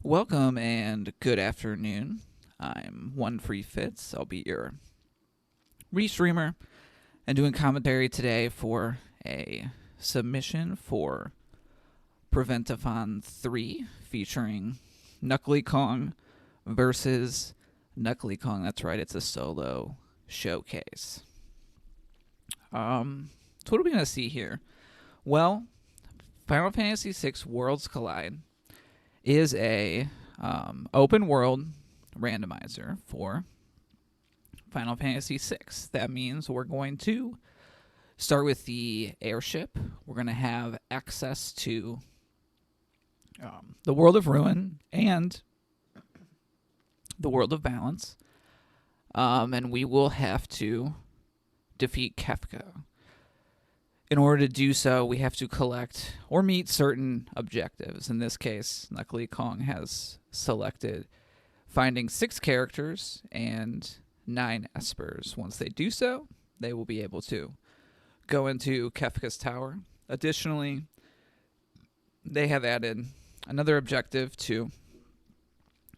Welcome and good afternoon. I'm oneFreeFitz. I'll be your restreamer and doing commentary today for a submission for Prevent-a-thon 3 featuring KnuckleyKong versus KnuckleyKong. That's right, it's a solo showcase. So what are we going to see here? Well, Final Fantasy VI Worlds Collide is a open world randomizer for Final Fantasy VI. That means we're going to start with the airship. We're going to have access to the world of Ruin and the world of Balance. And we will have to defeat Kefka. In order to do so, we have to collect or meet certain objectives. In this case, KnuckleyKong has selected finding 6 characters and 9 espers. Once they do so, they will be able to go into Kefka's tower. Additionally, they have added another objective to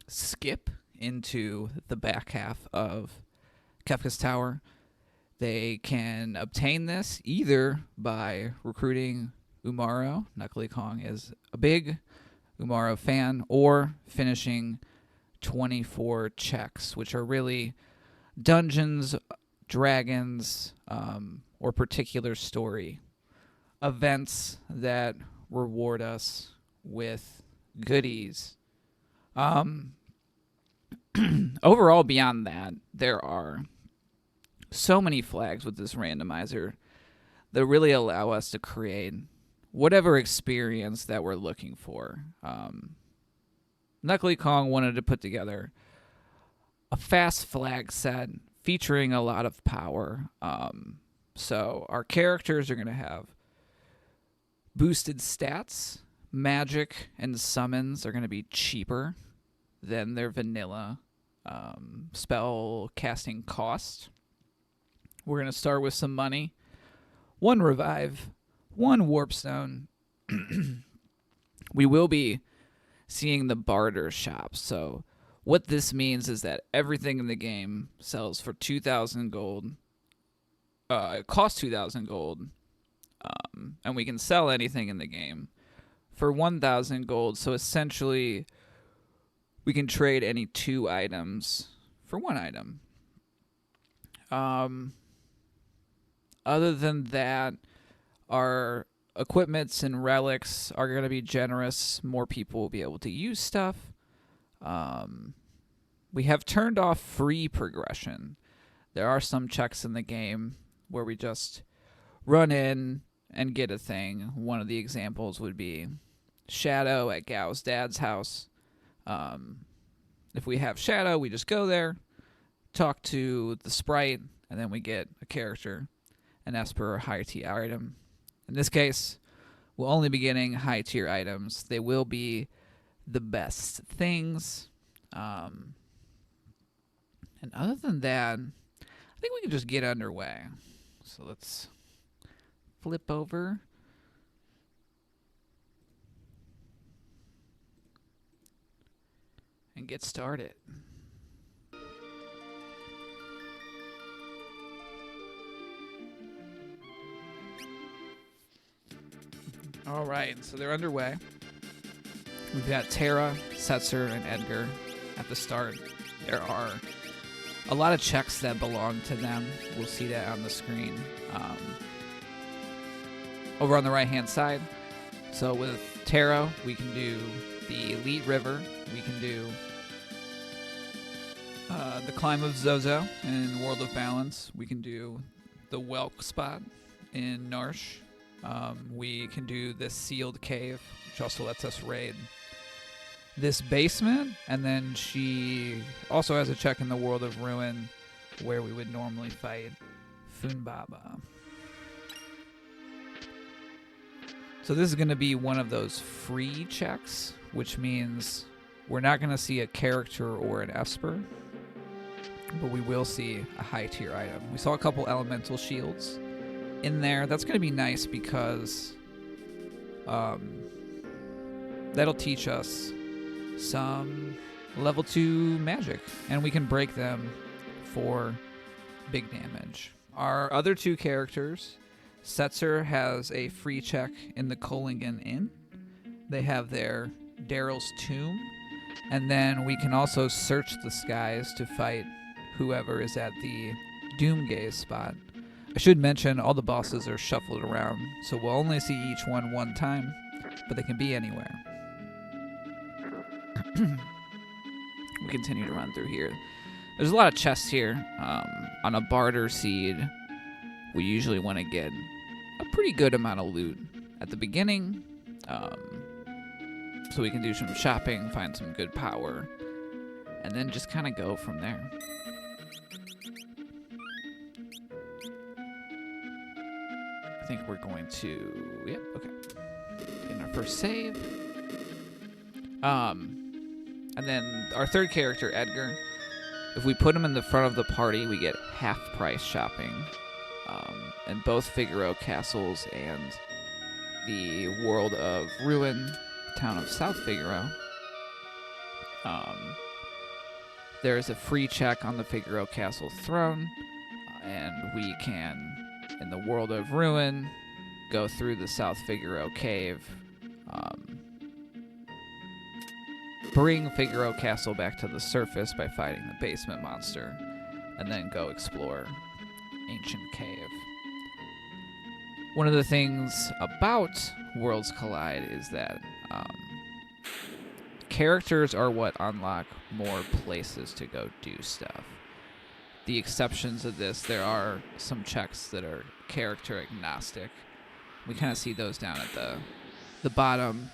skip into the back half of Kefka's tower. They can obtain this either by recruiting Umaro. KnuckleyKong is a big Umaro fan, or finishing 24 checks, which are really dungeons, dragons, or particular story events that reward us with goodies. Overall, beyond that, there are so many flags with this randomizer that really allow us to create whatever experience that we're looking for. KnuckleyKong wanted to put together a fast flag set featuring a lot of power. So our characters are going to have boosted stats. Magic and summons are going to be cheaper than their vanilla spell casting cost. We're going to start with some money, 1 revive, 1 warp stone. We will be seeing the barter shop. So what this means is that everything in the game sells for 2,000 gold. It costs 2,000 gold. And we can sell anything in the game for 1,000 gold. So essentially, we can trade any 2 items for 1 item. Other than that, our equipments and relics are going to be generous. More people will be able to use stuff. We have turned off free progression. There are some checks in the game where we just run in and get a thing. One of the examples would be Shadow at Gao's dad's house. If we have Shadow, we just go there, talk to the sprite, and then we get a character, an esper or high tier item. In this case, we'll only be getting high tier items. They will be the best things. And other than that, I think we can just get underway. So let's flip over. And get started. All right, so they're underway. We've got Terra, Setzer, and Edgar at the start. There are a lot of checks that belong to them. We'll see that on the screen. Over on the right-hand side. So with Terra, we can do the Elite River. We can do the Climb of Zozo in World of Balance. We can do the Welk spot in Narsh. We can do this sealed cave, which also lets us raid this basement. And then she also has a check in the World of Ruin where we would normally fight Funbaba. So this is going to be one of those free checks, which means we're not going to see a character or an esper, but we will see a high tier item. We saw a couple elemental shields in there. That's going to be nice because that'll teach us some level 2 magic, and we can break them for big damage. Our other two characters, Setzer has a free check in the Kohlingen Inn. They have their Daryl's Tomb, and then we can also search the skies to fight whoever is at the Doomgaze spot. I should mention all the bosses are shuffled around, so we'll only see each one time, but they can be anywhere. We continue to run through here. There's a lot of chests here. On a barter seed, we usually want to get a pretty good amount of loot at the beginning, so we can do some shopping, find some good power, and then just kind of go from there. I think we're going to, yep, okay. Getting our first save. And then our third character, Edgar, if we put him in the front of the party, we get half price shopping. And both Figaro castles and the world of Ruin, town of South Figaro. There is a free check on the Figaro castle throne, and we can, in the world of Ruin, go through the South Figaro cave, bring Figaro Castle back to the surface by fighting the basement monster, and then go explore Ancient Cave. One of the things about Worlds Collide is that characters are what unlock more places to go do stuff. The exceptions of this, there are some checks that are character agnostic. We kind of see those down at the bottom.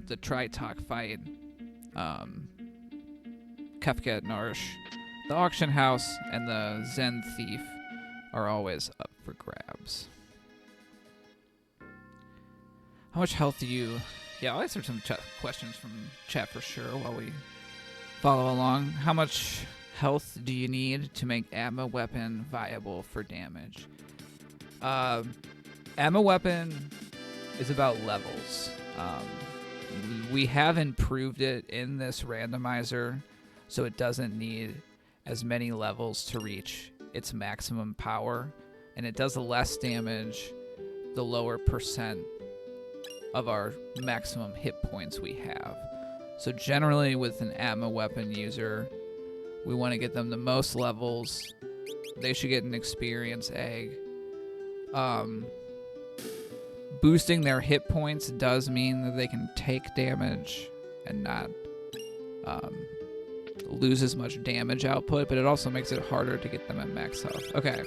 The Tritalk fight, Kefka at Narsh, the auction house, and the Zen Thief are always up for grabs. How much health do you... Yeah, I'll answer some questions from chat for sure while we follow along. How much health do you need to make ammo weapon viable for damage? Ammo weapon is about levels. We have improved it in this randomizer, so it doesn't need as many levels to reach its maximum power, and it does less damage the lower percent of our maximum hit points we have. So generally with an ammo weapon user, we want to get them the most levels. They should get an experience egg. Boosting their hit points does mean that they can take damage and not lose as much damage output, but it also makes it harder to get them at max health. Okay.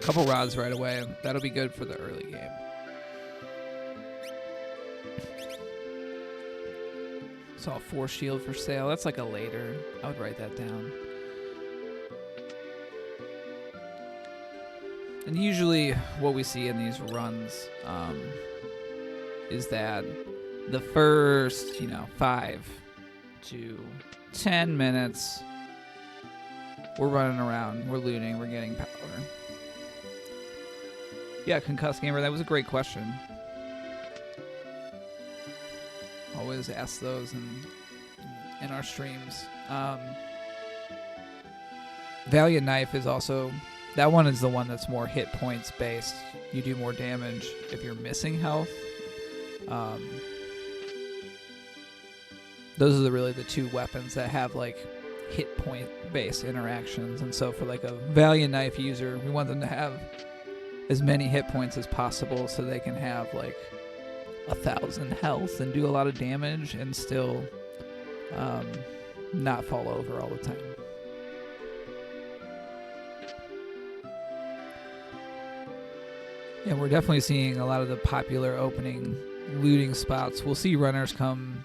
Couple rods right away. That'll be good for the early game. Saw 4 shield for sale. That's like a later. I would write that down. And usually what we see in these runs is that the first, 5 to 10 minutes, we're running around, we're looting, we're getting power. Yeah, Concussed Gamer, that was a great question. Always ask those in our streams. Valiant Knife is also... That one is the one that's more hit points based. You do more damage if you're missing health. Those are really the two weapons that have like hit point based interactions. And so for like a Valiant Knife user, we want them to have as many hit points as possible so they can have like 1,000 health and do a lot of damage and still not fall over all the time. Yeah, we're definitely seeing a lot of the popular opening looting spots. We'll see runners come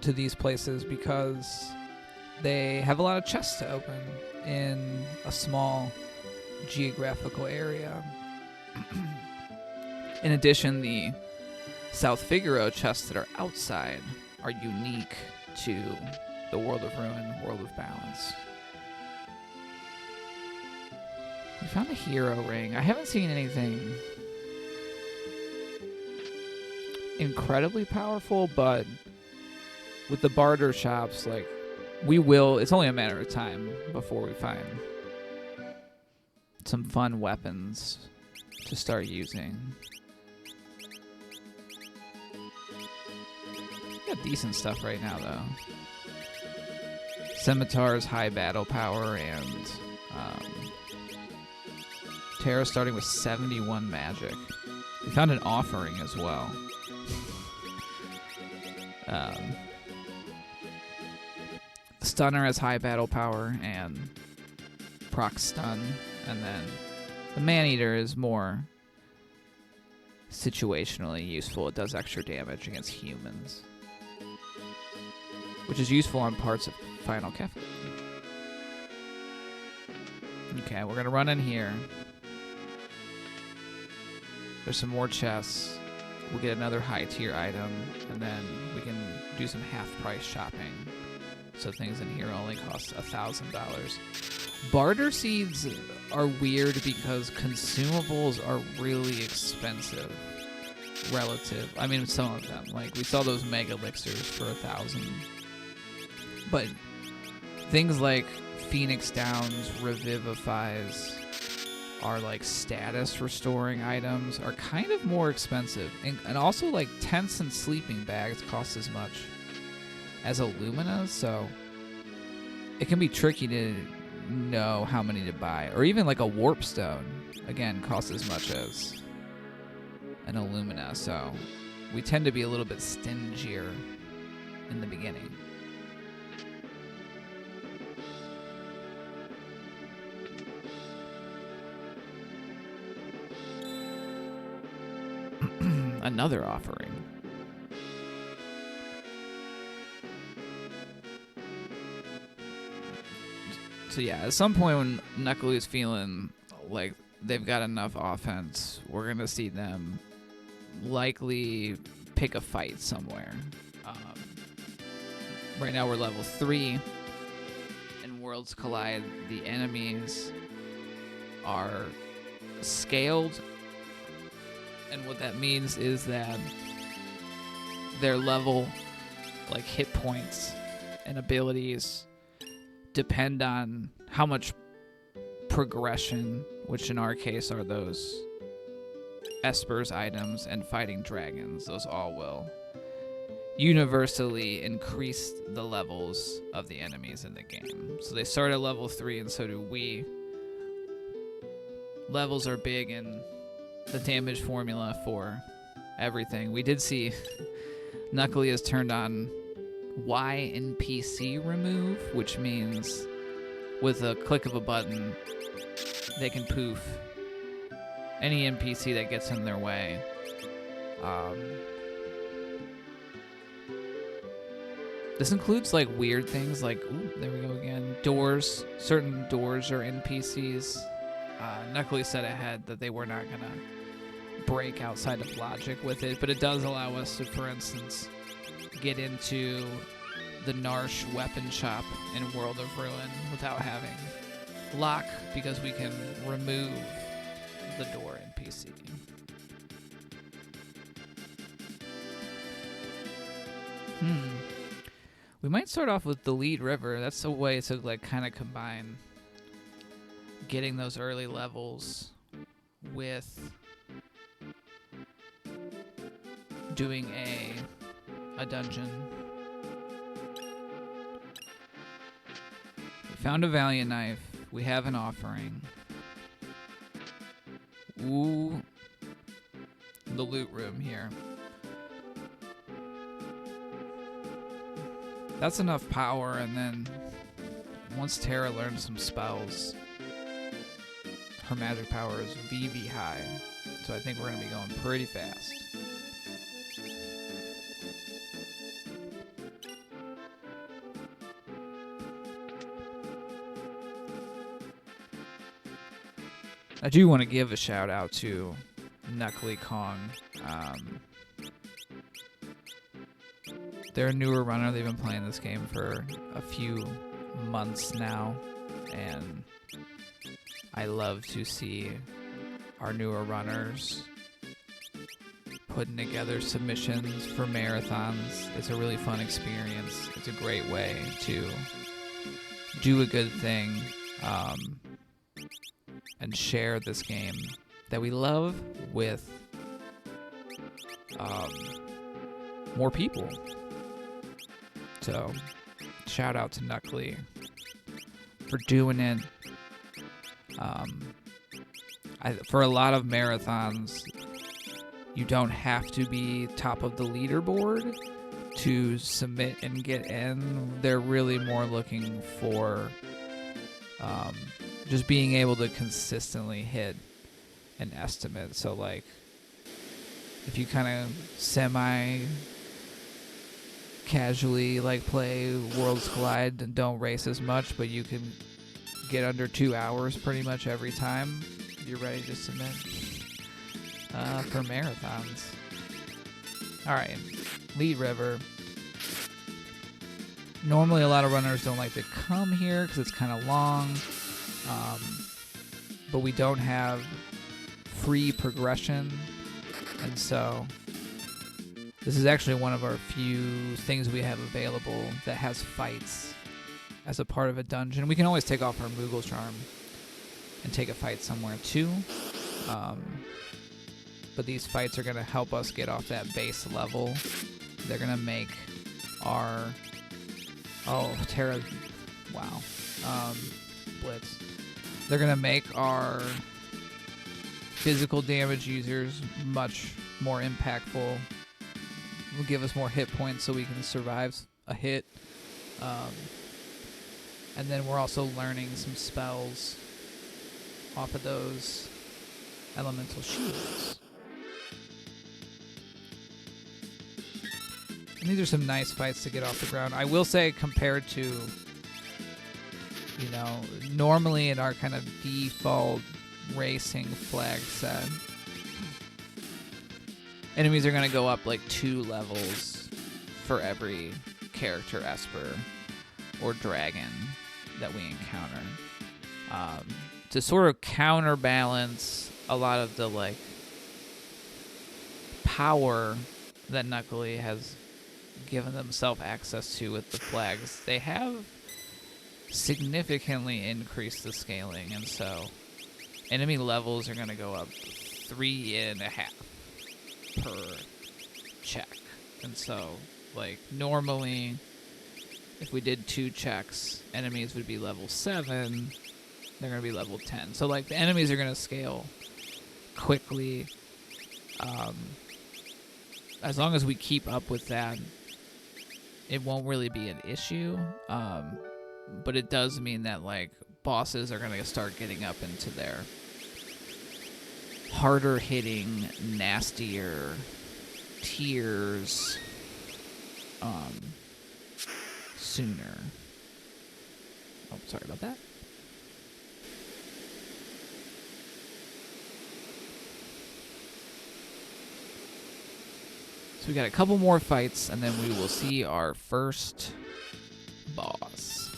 to these places because they have a lot of chests to open in a small geographical area. In addition, the South Figaro chests that are outside are unique to the World of Ruin, World of Balance. We found a hero ring. I haven't seen anything incredibly powerful, but with the barter shops, like, it's only a matter of time before we find some fun weapons to start using. Got decent stuff right now, though. Scimitar's high battle power, and Terra starting with 71 magic. We found an offering as well. Stunner has high battle power and proc stun, and then the Man-Eater is more situationally useful. It does extra damage against humans, which is useful on parts of Final Kef. Okay, we're gonna run in here. There's some more chests. We'll get another high tier item, and then we can do some half price shopping. So things in here only cost $1,000. Barter seeds are weird because consumables are really expensive relative. I mean, some of them. Like, we saw those mega elixirs for 1,000. But things like Phoenix Downs, Revivifies, are like status restoring items are kind of more expensive. And also, like, tents and sleeping bags cost as much as Illumina, so it can be tricky to know how many to buy. Or even like a Warp Stone, again, costs as much as an Illumina, so we tend to be a little bit stingier in the beginning. Another offering. So yeah, at some point when Knuckly is feeling like they've got enough offense, we're going to see them likely pick a fight somewhere. Right now we're level 3. In Worlds Collide, the enemies are scaled. And what that means is that their level, like hit points and abilities, depend on how much progression, which in our case are those Esper's items and fighting dragons. Those all will universally increase the levels of the enemies in the game. So they start at level 3, and so do we. Levels are big in the damage formula for everything. We did see Knuckly has turned on Y NPC remove, which means with a click of a button they can poof any NPC that gets in their way. This includes like weird things like, ooh, there we go again, doors. Certain doors are NPCs. Knuckly said ahead that they were not gonna break outside of logic with it, but it does allow us to, for instance, get into the Narsh weapon shop in World of Ruin without having lock, because we can remove the door NPC. We might start off with the lead river. That's a way to like kind of combine getting those early levels with doing a dungeon. We found a Valiant Knife. We have an offering. Ooh, the loot room here. That's enough power, and then once Terra learns some spells, her magic power is VV high, so I think we're going to be going pretty fast. I do want to give a shout out to KnuckleyKong. They're a newer runner. They've been playing this game for a few months now, and I love to see our newer runners putting together submissions for marathons. It's a really fun experience. It's a great way to do a good thing and share this game that we love with more people. So, shout out to Knuckley for doing it. For a lot of marathons, you don't have to be top of the leaderboard to submit and get in. They're really more looking for just being able to consistently hit an estimate. So, like, if you kind of semi-casually, like, play Worlds Collide and don't race as much, but you can get under 2 hours pretty much every time, you're ready to submit for marathons. Alright, Lead River. Normally a lot of runners don't like to come here because it's kind of long, but we don't have free progression, and so this is actually one of our few things we have available that has fights as a part of a dungeon. We can always take off our Moogle Charm and take a fight somewhere too. But these fights are going to help us get off that base level. They're going to make our... Oh, Terra... Wow. Blitz. They're going to make our physical damage users much more impactful. Will give us more hit points so we can survive a hit. And then we're also learning some spells off of those elemental shields. And these are some nice fights to get off the ground. I will say, compared to, you know, normally in our kind of default racing flag set, enemies are going to go up like 2 levels for every character Esper or dragon that we encounter. To sort of counterbalance a lot of the, like, power that Knuckley has given themselves access to with the flags, they have significantly increased the scaling, and so enemy levels are going to go up 3.5 per check. And so, like, normally if we did 2 checks, enemies would be level 7, they're going to be level 10. So, like, the enemies are going to scale quickly. As long as we keep up with that, it won't really be an issue. But it does mean that, like, bosses are going to start getting up into their harder hitting, nastier tiers sooner. Oh, sorry about that. So we got a couple more fights, and then we will see our first boss.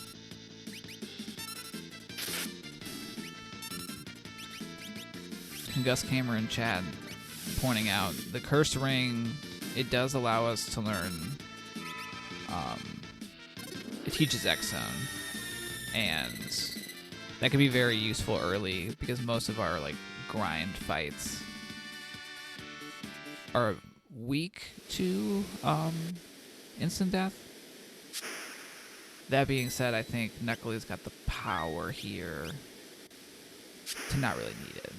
Gus Cameron in chat pointing out the Cursed Ring, it does allow us to learn, it teaches X Zone, and that can be very useful early because most of our, like, grind fights are weak to instant death. That being said, I think Knuckley's got the power here to not really need it.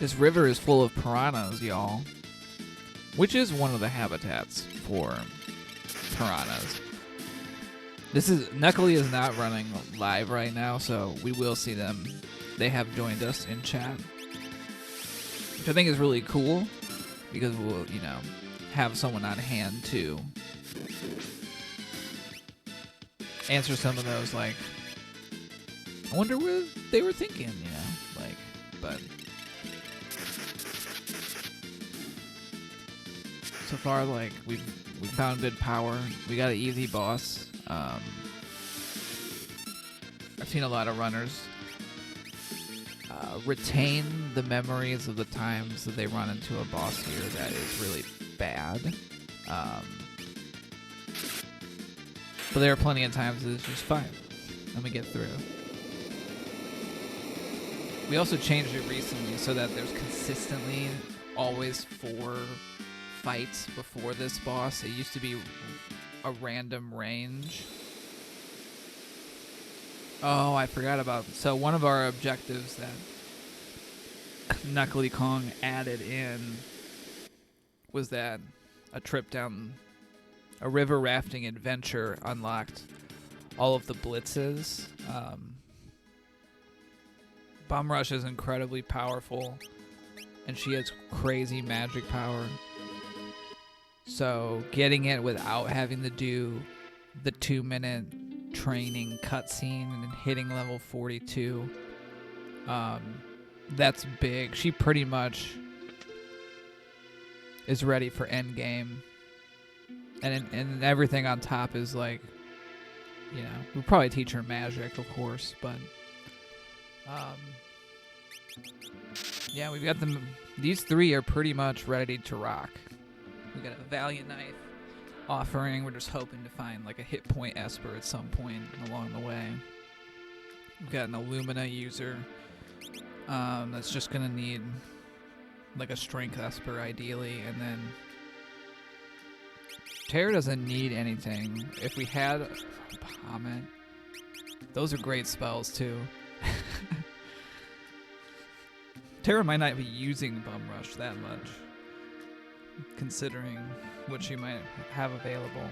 This river is full of piranhas, y'all. Which is one of the habitats for piranhas. Knuckley is not running live right now, so we will see them. They have joined us in chat, which I think is really cool because we'll, have someone on hand to answer some of those. Like, I wonder what they were thinking, but so far, we found good power. We got an easy boss. I've seen a lot of runners retain the memories of the times that they run into a boss here that is really bad. But there are plenty of times that it's just fine, and we get through. We also changed it recently so that there's consistently always 4 fights before this boss. It used to be a random range. Oh, I forgot about. So one of our objectives that KnuckleyKong added in was that a trip down a river rafting adventure unlocked all of the blitzes. Bum Rush is incredibly powerful, and she has crazy magic power. So getting it without having to do the 2-minute training cutscene and hitting level 42, that's big. She pretty much is ready for endgame. And everything on top is we'll probably teach her magic, of course, but yeah, we've got these 3 are pretty much ready to rock. We got a Valiant Knife offering. We're just hoping to find a hit point Esper at some point along the way. We've got an Illumina user that's just gonna need a strength Esper ideally, and then Terra doesn't need anything. If we had Bahamut, those are great spells too. Terra might not be using Bum Rush that much, considering what she might have available.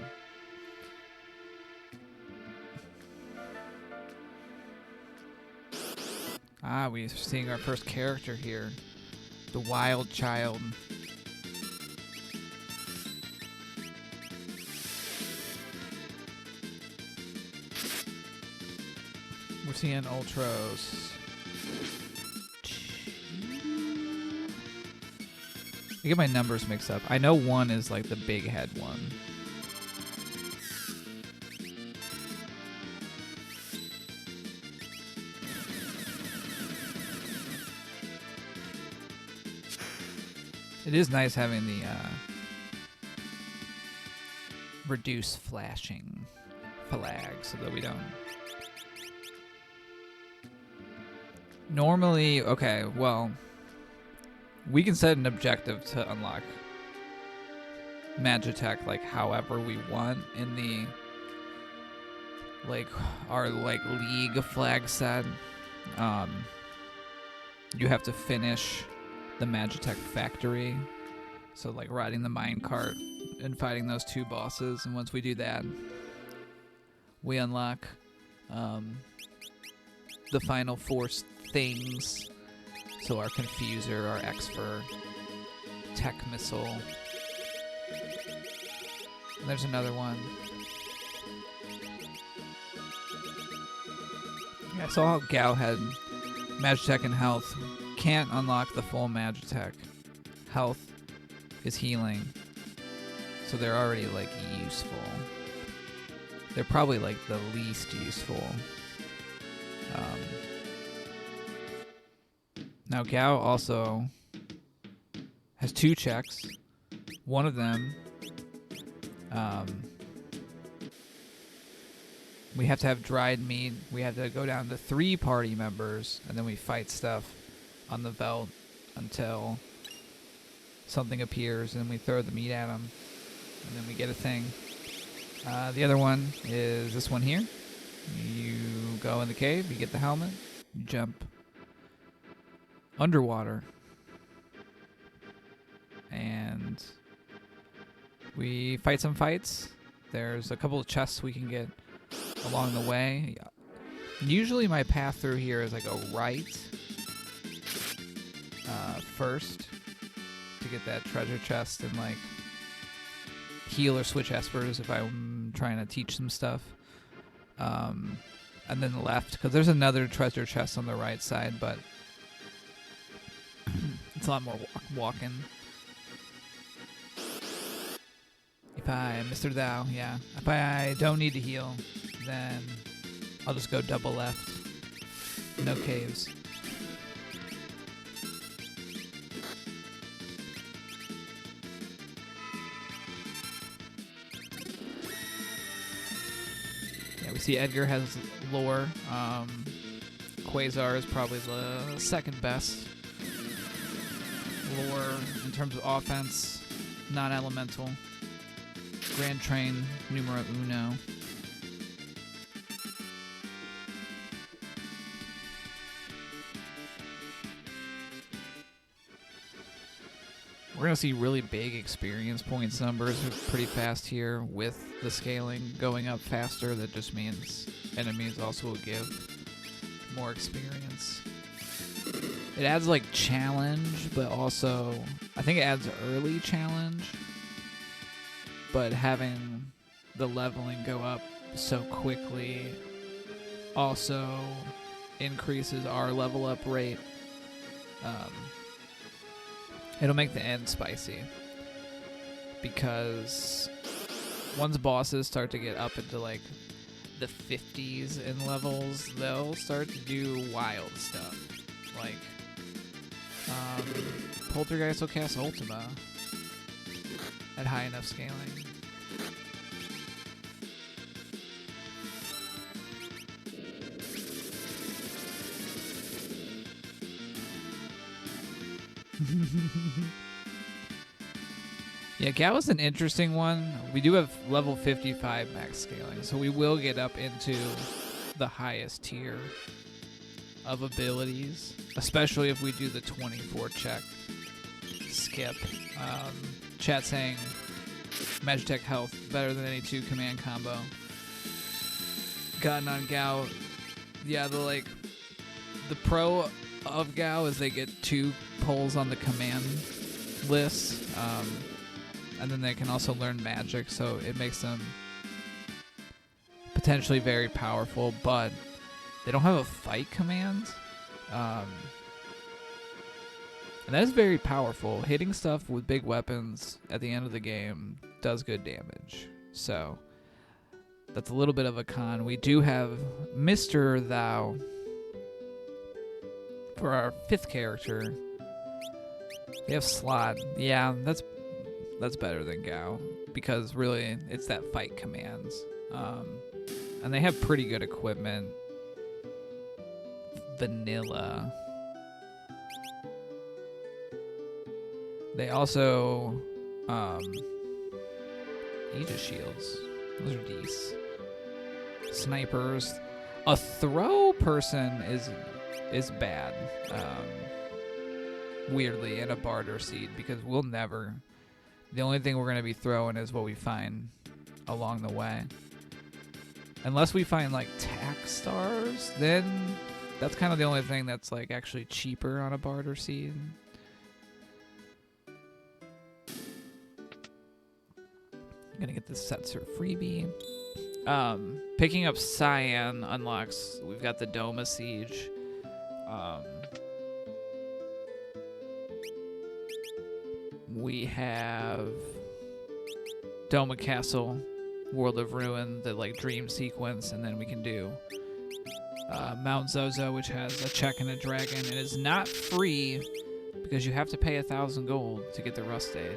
We're seeing our first character here. The Wild Child. We're seeing Ultros. I get my numbers mixed up. I know 1 is the big head one. It is nice having the reduce flashing flag so that we don't. Normally, okay, well, we can set an objective to unlock Magitech however we want in the our league flag set. You have to finish the Magitech factory, so riding the minecart and fighting those 2 bosses, and once we do that, we unlock the final 4 things. So our Confuser, our Expert, Tech Missile. And there's another one. Yeah, I saw how Gao had Magitech and Health. Can't unlock the full Magitech. Health is healing. So they're already useful. They're probably the least useful. Now Gao also has 2 checks. One of them, we have to have dried meat. We have to go down to 3 party members, and then we fight stuff on the belt until something appears, and we throw the meat at them, and then we get a thing. The other one is this one here. You go in the cave, you get the helmet, you jump underwater, and we fight some fights. There's a couple of chests we can get along the way. Usually my path through here is I go right first to get that treasure chest and like heal or switch espers if I'm trying to teach them stuff. And then left, because there's another treasure chest on the right side, but it's a lot more walking. If I, Mr. Thou, yeah. If I don't need to heal, then I'll just go double left. No caves. Yeah, we see Edgar has lore. Quasar is probably the second best lore in terms of offense, non-elemental. Grand Train, numero uno. We're going to see really big experience points numbers pretty fast here with the scaling going up faster. That just means enemies also will give more experience. It adds like challenge, but also I think it adds early challenge. But having the leveling go up so quickly also increases our level up rate. It'll make the end spicy, because once bosses start to get up into like the 50s in levels, they'll start to do wild stuff. Like Poltergeist will cast Ultima at high enough scaling. Yeah, Gao is an interesting one. We do have level 55 max scaling, so we will get up into the highest tier of abilities, especially if we do the 24 check skip. Chat saying Magitech health better than any 2 command combo. Gotten on Gao. Yeah, the pro of Gao is they get 2 pulls on the command list, and then they can also learn magic, so it makes them potentially very powerful, but they don't have a fight command, and that is very powerful. Hitting stuff with big weapons at the end of the game does good damage, so that's a little bit of a con. We do have Mr. Thou for our 5th character. We have Slot. Yeah, that's better than Gao, because really it's that fight commands. And they have pretty good equipment. Vanilla. They also Aegis shields. Those are decent. Snipers. A throw person is bad. Weirdly, in a barter seed, because we'll never. The only thing we're going to be throwing is what we find along the way. Unless we find like tax stars, then that's kind of the only thing that's like actually cheaper on a barter seed. I'm gonna get this Setzer freebie. Picking up Cyan unlocks. We've got the Doma Siege. We have Doma Castle, World of Ruin, the like dream sequence, and then we can do Mount Zozo, which has a check and a dragon. It is not free because you have to pay 1,000 gold to get the Rust Aid.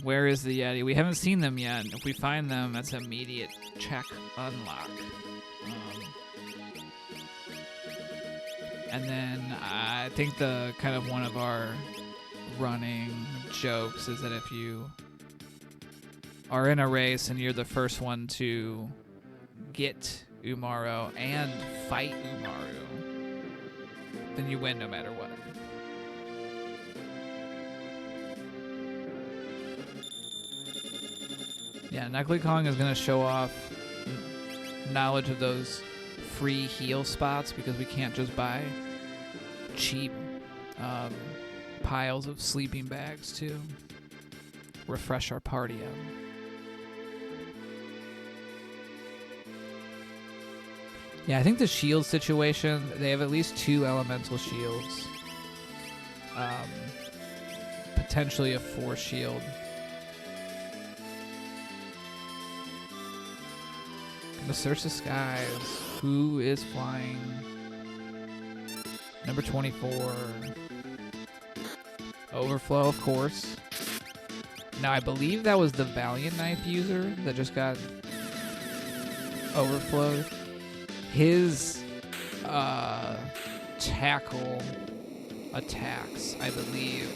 Where is the Yeti? We haven't seen them yet. If we find them, that's immediate check unlock. And then I think the kind of one of our running jokes is that if you are in a race and you're the first one to get Umaro and fight Umaru, then you win no matter what. Yeah, KnuckleyKong is going to show off knowledge of those free heal spots because we can't just buy cheap piles of sleeping bags to refresh our party out. Yeah, I think the shield situation, they have at least 2 elemental shields. Potentially a 4 shield. Gonna search the skies. Who is flying? Number 24. Overflow, of course. Now, I believe that was the Valiant Knife user that just got overflowed. His tackle attacks, I believe,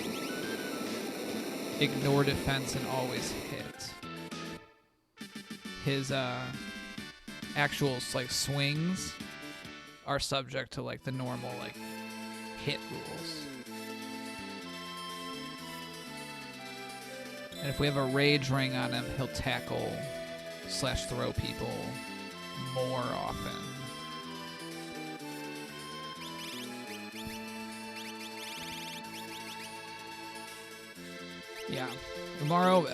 ignore defense and always hit. His actual like swings are subject to like the normal like hit rules. And if we have a rage ring on him, he'll tackle / throw people more often. Yeah. Umaro,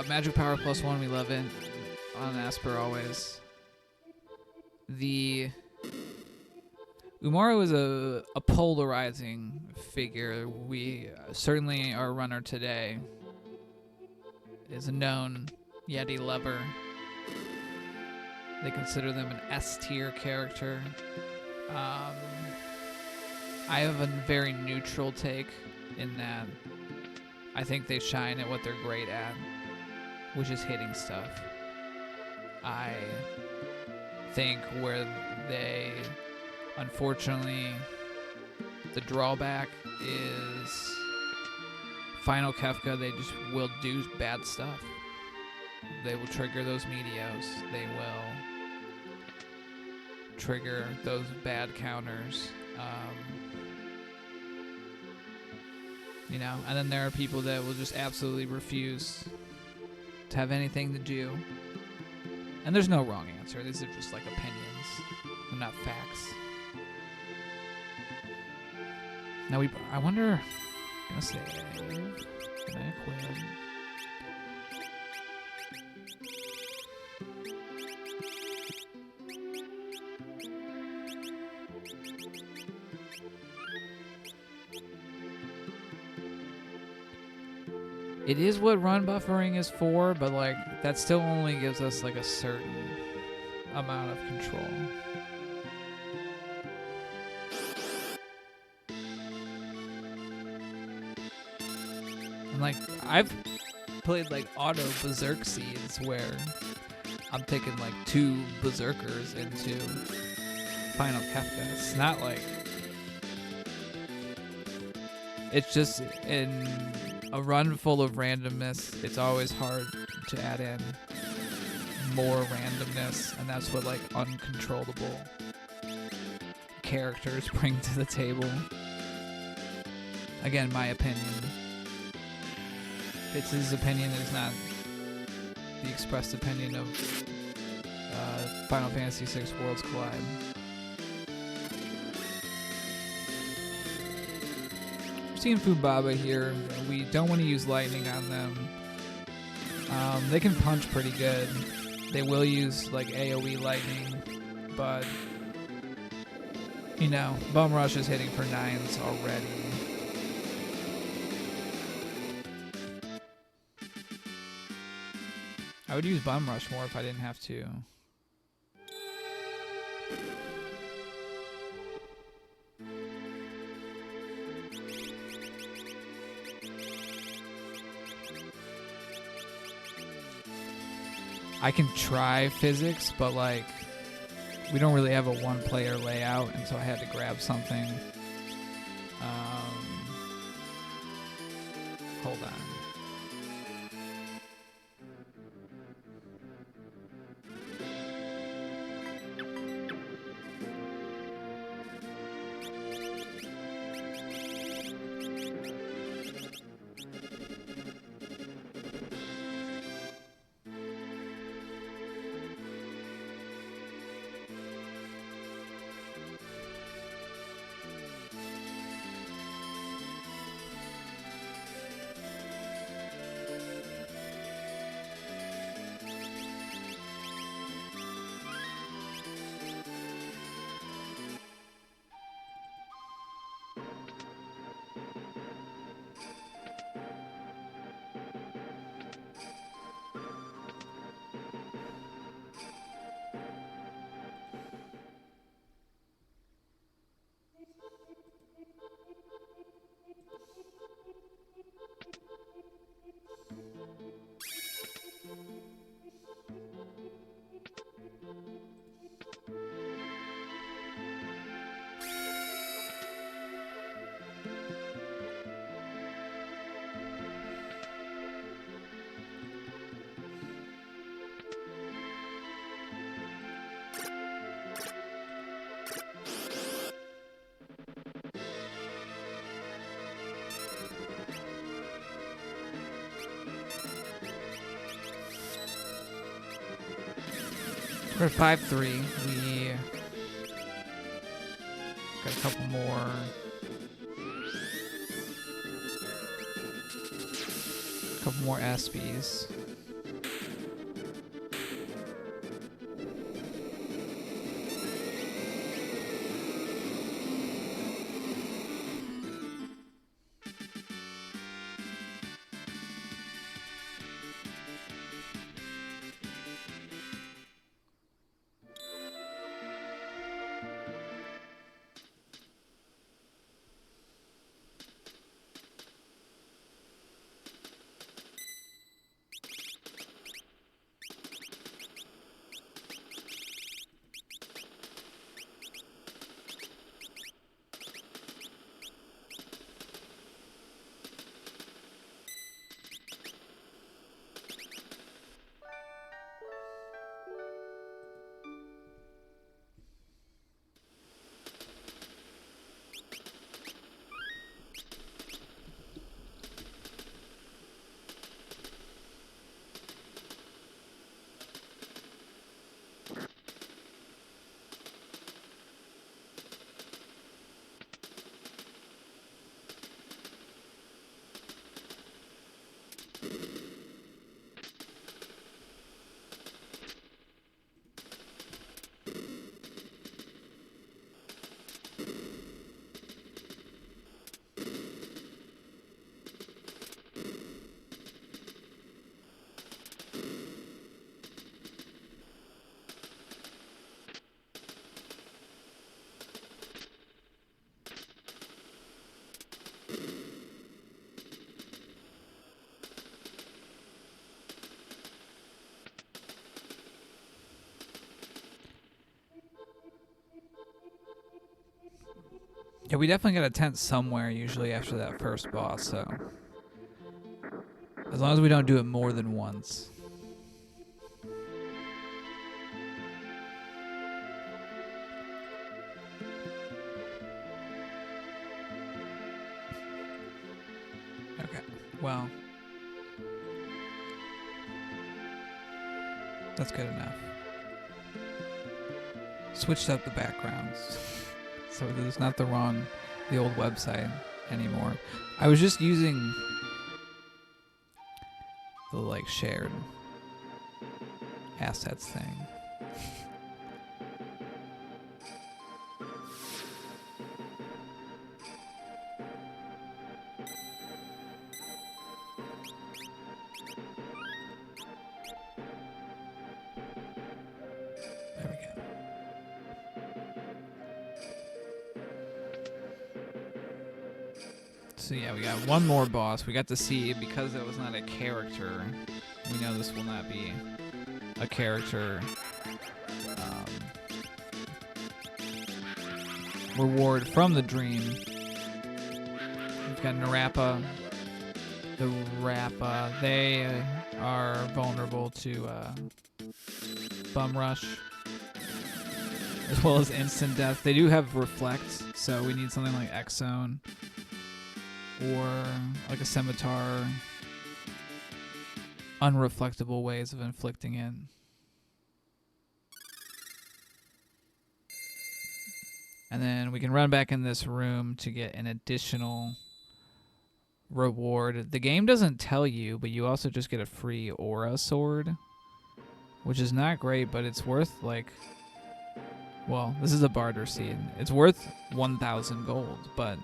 magic power +1, we love it. On Asper always. The Umaro is a polarizing figure. We certainly, our runner today is a known Yeti lover. They consider them an S-tier character. I have a very neutral take in that I think they shine at what they're great at, which is hitting stuff. I think where they, unfortunately, the drawback is Final Kefka, they just will do bad stuff. They will trigger those medios. They will trigger those bad counters. You know, and then there are people that will just absolutely refuse to have anything to do. And there's no wrong answer. These are just like opinions. They're not facts. Now I wonder, I'm gonna save. Can I equip? It is what run buffering is for, but like that still only gives us like a certain amount of control. And like I've played like auto berserk seeds where I'm taking like 2 berserkers into Final Kefka. It's not like, it's just in a run full of randomness, it's always hard to add in more randomness, and that's what like uncontrollable characters bring to the table. Again, my opinion. Fitz's opinion is not the expressed opinion of Final Fantasy VI Worlds Collide. Seeing Fubaba here, we don't want to use lightning on them. They can punch pretty good. They will use like AoE lightning, but you know, Bum Rush is hitting for 9s already. I would use Bum Rush more if I didn't have to. I can try physics, but like we don't really have a 1-player layout, and so I had to grab something. Hold on. We're at 5-3. We got a couple more. Couple more ESPYs. Yeah, we definitely got a tent somewhere usually after that first boss, so as long as we don't do it more than once. Okay, well, that's good enough. Switched up the backgrounds. So there's not the old website anymore. I was just using the like shared assets thing. There we go. So yeah, we got one more boss. We got to see, because it was not a character, we know this will not be a character reward from the dream. We've got Narapa. The Rappa, they are vulnerable to Bum Rush, as well as instant death. They do have Reflect, so we need something like X-Zone or like a Scimitar. Unreflectable ways of inflicting it. And then we can run back in this room to get an additional reward. The game doesn't tell you, but you also just get a free aura sword, which is not great, but it's worth like, well, this is a barter seed. It's worth 1,000 gold, but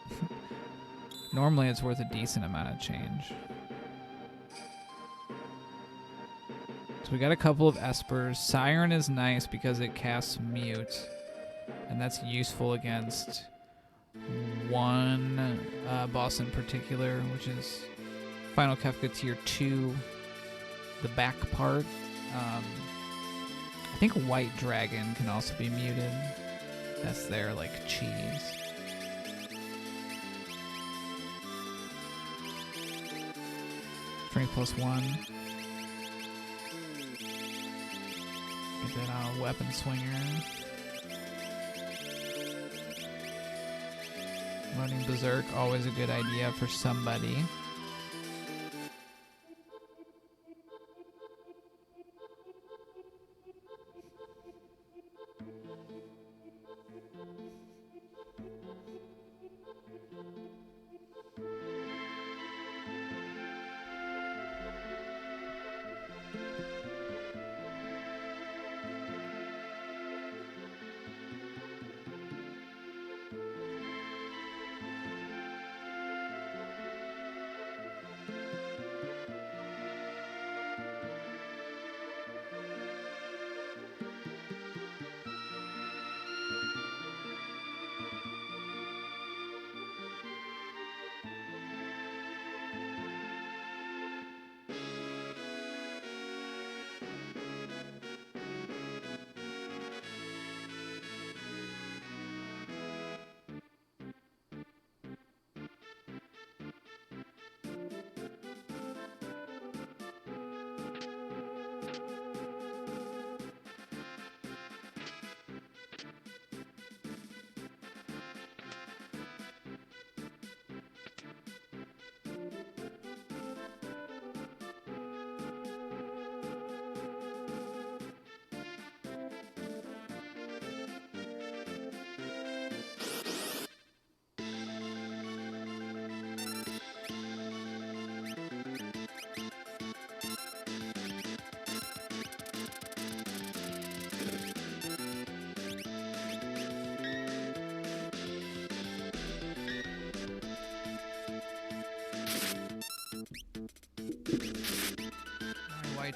normally it's worth a decent amount of change. So we got a couple of espers. Siren is nice because it casts mute, and that's useful against one boss in particular, which is Final Kefka Tier 2, the back part. I think White Dragon can also be muted. That's their, like, cheese. Strength +1. Get that on a weapon swinger. Running Berserk, always a good idea for somebody.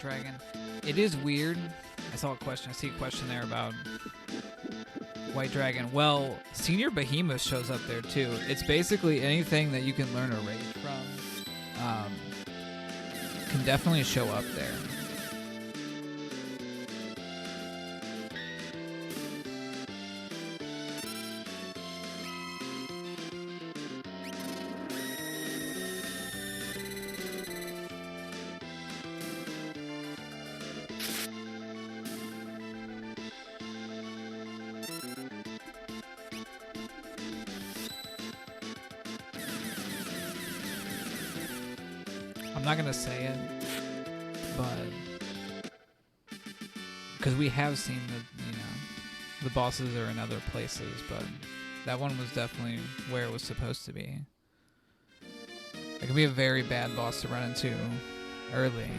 dragon. It is weird. I see a question there about white dragon. Well, Senior Behemoth shows up there too. It's basically anything that you can learn a raid from can definitely show up there. I'm not gonna say it, but because we have seen the bosses are in other places, but that one was definitely where it was supposed to be. It can be a very bad boss to run into early.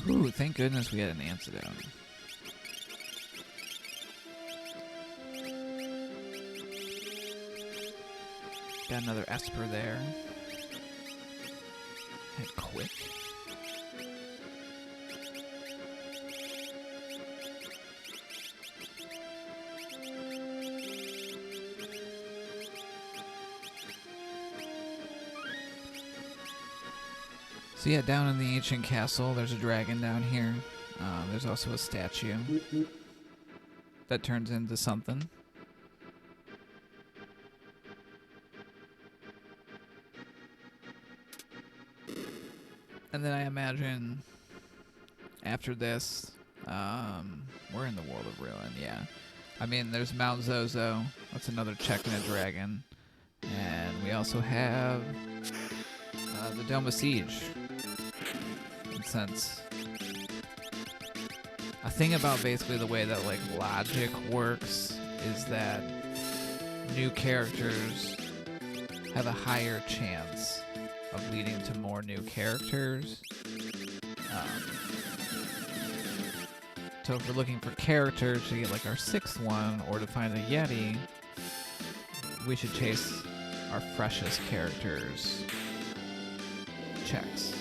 Ooh, thank goodness we had an antidote. Got another Esper there. Head quick. So yeah, down in the ancient castle, there's a dragon down here. There's also a statue that turns into something. And then I imagine after this, we're in the World of Ruin, yeah. I mean, there's Mount Zozo. That's another check in a dragon. And we also have the Dome of Siege. Sense. A thing about basically the way that like logic works is that new characters have a higher chance of leading to more new characters. So if we're looking for characters to get like our 6th one or to find a Yeti, we should chase our freshest characters checks.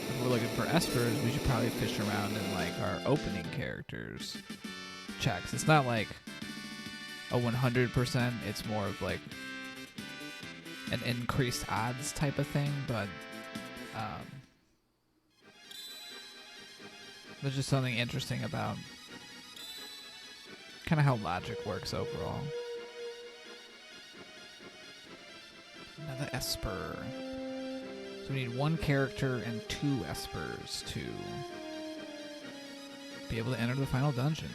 If we're looking for Espers, we should probably fish around in like our opening characters checks. It's not like a 100%, it's more of like an increased odds type of thing, but there's just something interesting about kind of how logic works overall. Another Esper. So we need 1 character and 2 Espers to be able to enter the final dungeon.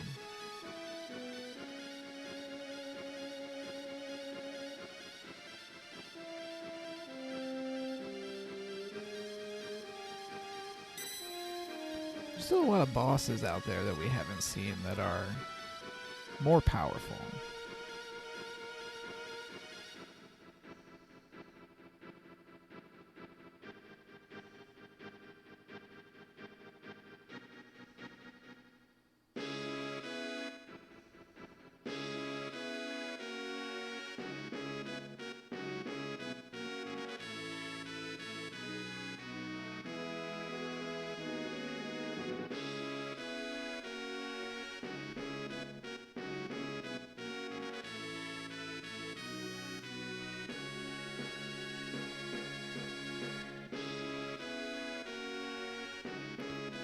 There's still a lot of bosses out there that we haven't seen that are more powerful.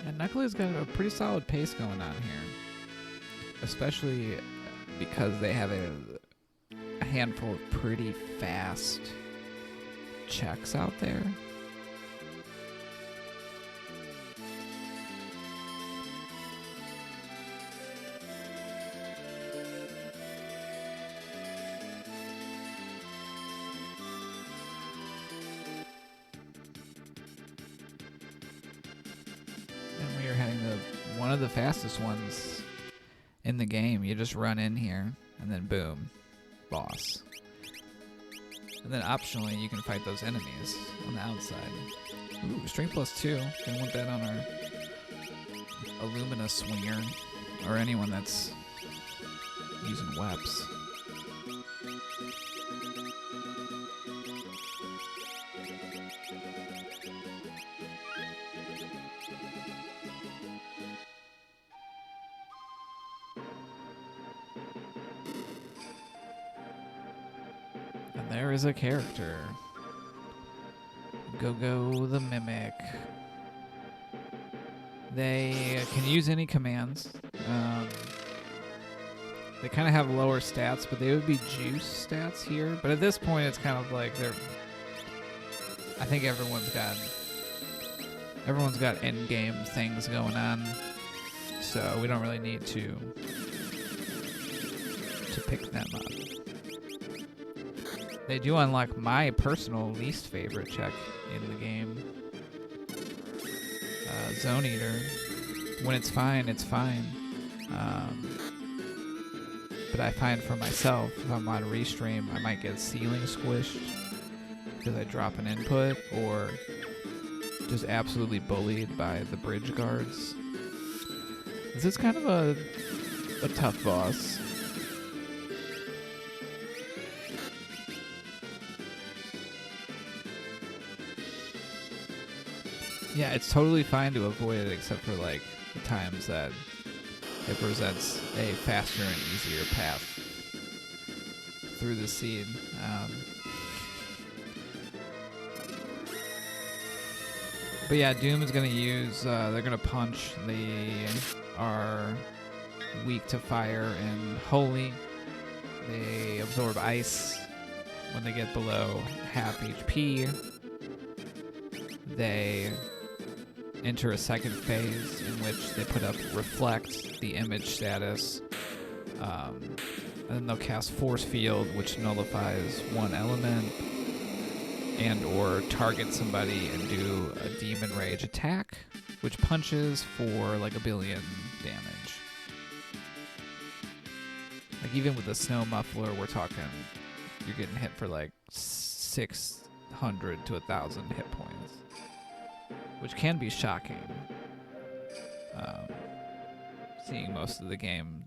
And Knuckley's got a pretty solid pace going on here. Especially because they have a handful of pretty fast checks out there. And we are heading to one of the fastest ones in the game. You just run in here and then boom, boss. And then optionally you can fight those enemies on the outside. Ooh, strength +2. Gonna want that on our Illumina swinger or anyone that's using webs. There is a character. Go the Mimic. They can use any commands. They kind of have lower stats, but they would be juice stats here. But at this point, it's kind of like they're. I think everyone's got end game things going on, so we don't really need to pick them up. They do unlock my personal least favorite check in the game. Zone Eater. When it's fine, it's fine. But I find for myself, if I'm on restream, I might get ceiling squished because I drop an input, or just absolutely bullied by the bridge guards. This is kind of a tough boss. Yeah, it's totally fine to avoid it, except for like the times that it presents a faster and easier path through the seed. But yeah, Doom is going to use, they're going to punch. They are weak to fire and holy. They absorb ice when they get below half HP. They enter a second phase in which they put up Reflect, the image status, and then they'll cast Force Field, which nullifies one element, and or target somebody and do a Demon Rage attack, which punches for like 1 billion damage. Like even with the Snow Muffler, we're talking, you're getting hit for like 600 to 1,000 hit points, which can be shocking. Seeing most of the game,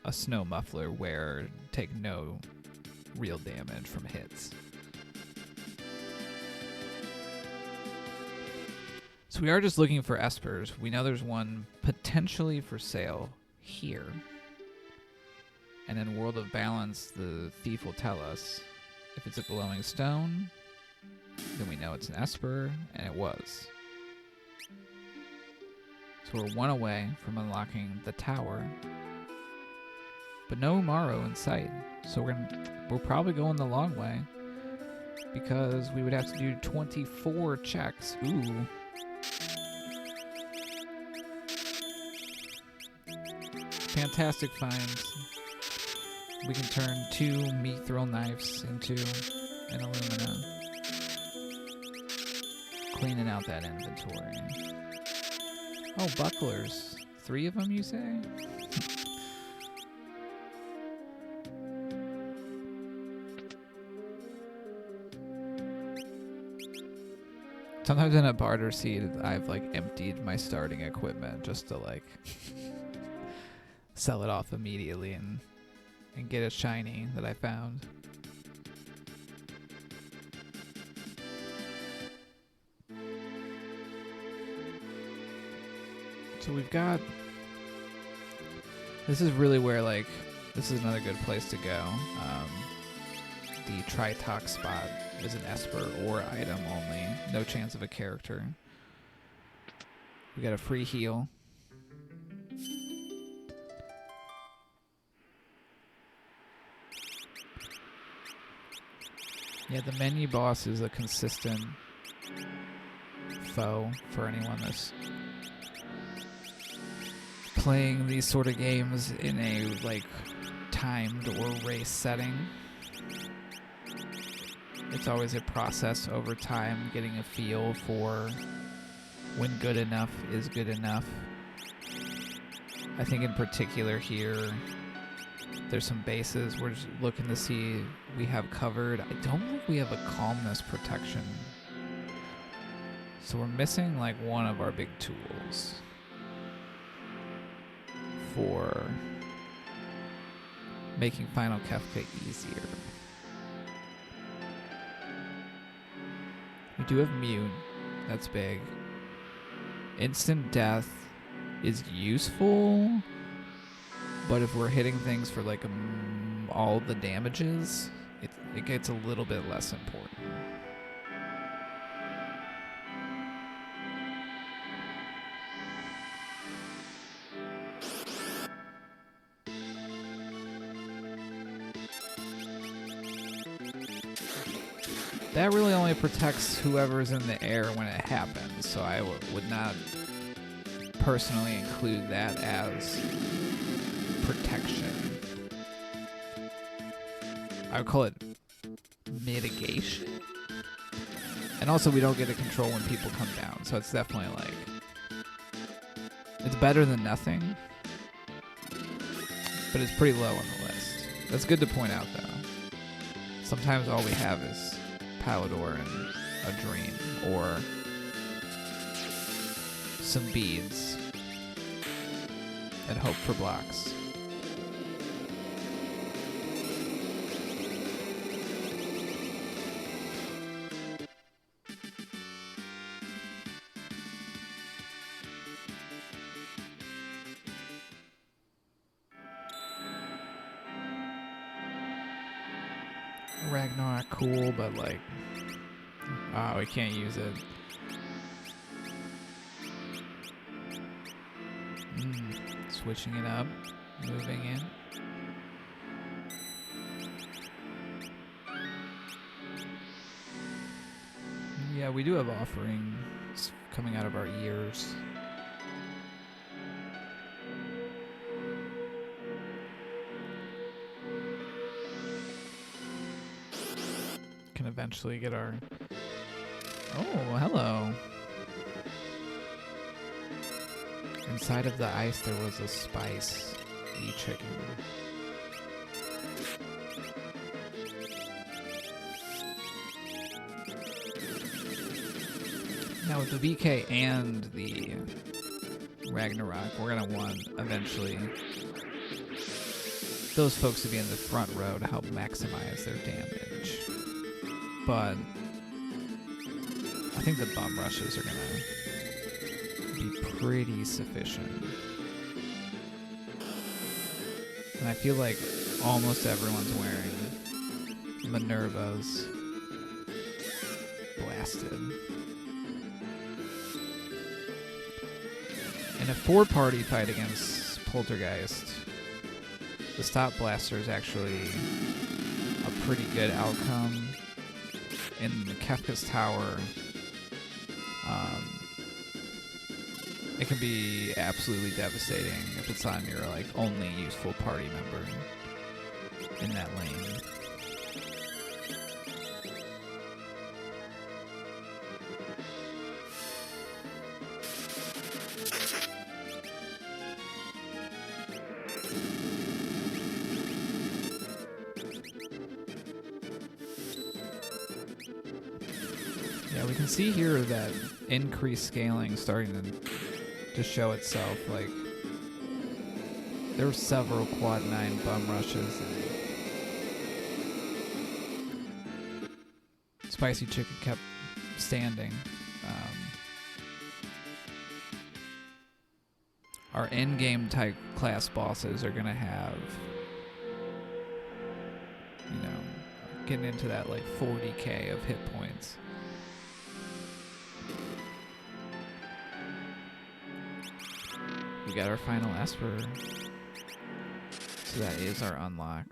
a Snow Muffler wearer take no real damage from hits. So we are just looking for espers. We know there's one potentially for sale here. And in World of Balance, the thief will tell us if it's a glowing stone, then we know it's an esper, and it was. So we're one away from unlocking the tower, but no Morrow in sight. So we're probably going the long way, because we would have to do 24 checks. Ooh. Fantastic finds. We can turn 2 mithril knives into an Illumina. Cleaning out that inventory. Oh, bucklers. 3 of them, you say? Sometimes in a barter seed, I've like emptied my starting equipment just to like sell it off immediately and get a shiny that I found. So we've got, this is really where like, this is another good place to go. The Tritox spot is an esper or item only, no chance of a character. We got a free heal. Yeah, the menu boss is a consistent foe for anyone that's playing these sort of games in a like timed or race setting. It's always a process over time, getting a feel for when good enough is good enough. I think in particular here, there's some bases we're just looking to see we have covered. I don't think we have a calmness protection. So we're missing like one of our big tools for making Final Kefka easier. We do have mute. That's big. Instant death is useful, but if we're hitting things for like all the damages, it gets a little bit less important. That really only protects whoever's in the air when it happens, so I would not personally include that as protection. I would call it mitigation. And also we don't get to control when people come down, so it's definitely like, it's better than nothing, but it's pretty low on the list. That's good to point out though. Sometimes all we have is Palador and a dream, or some beads, and hope for blocks. Ragnarok cool, but like, we can't use it. Switching it up, moving in. Yeah, we do have offerings coming out of our ears. Can eventually get our... Oh, hello. Inside of the ice there was a spice chicken. Now with the VK and the Ragnarok, we're going to want eventually those folks to be in the front row to help maximize their damage. But I think the bum rushes are going to be pretty sufficient. And I feel like almost everyone's wearing Minerva's blasted. In a 4-party fight against Poltergeist, the Stop Blaster is actually a pretty good outcome. In Kefka's Tower, it can be absolutely devastating if it's on your like only useful party member in that lane. Yeah, we can see here that increased scaling starting to show itself. Like, there were several quad 9 bum rushes, and Spicy Chicken kept standing. Our in-game type class bosses are gonna have, you know, getting into that like 40k of hit points. We got our final Esper. So that is our unlock.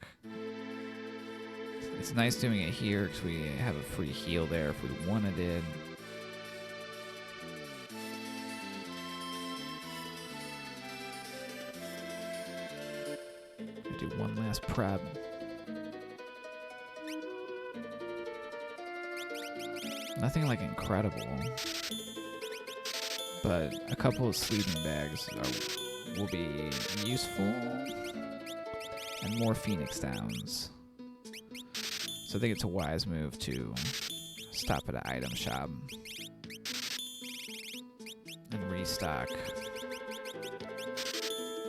It's nice doing it here because we have a free heal there if we wanted it. I'll do one last prep. Nothing like incredible, but a couple of sleeping bags will be useful, and more Phoenix Downs. So I think it's a wise move to stop at an item shop and restock.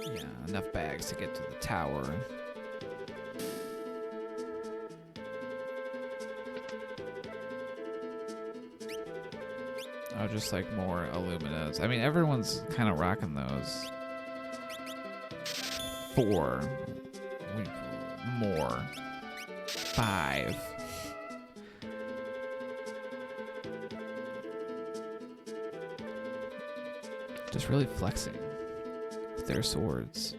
Yeah, enough bags to get to the tower. Oh, just like more Illuminas. I mean, everyone's kind of rocking those. 4. More. 5. Just really flexing with their swords.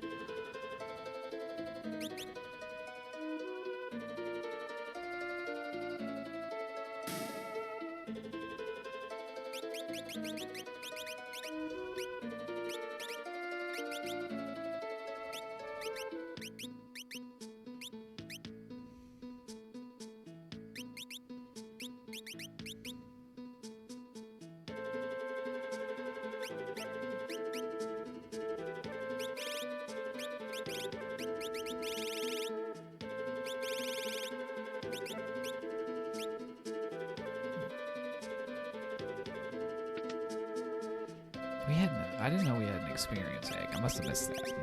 I didn't know we had an experience egg. I must have missed that.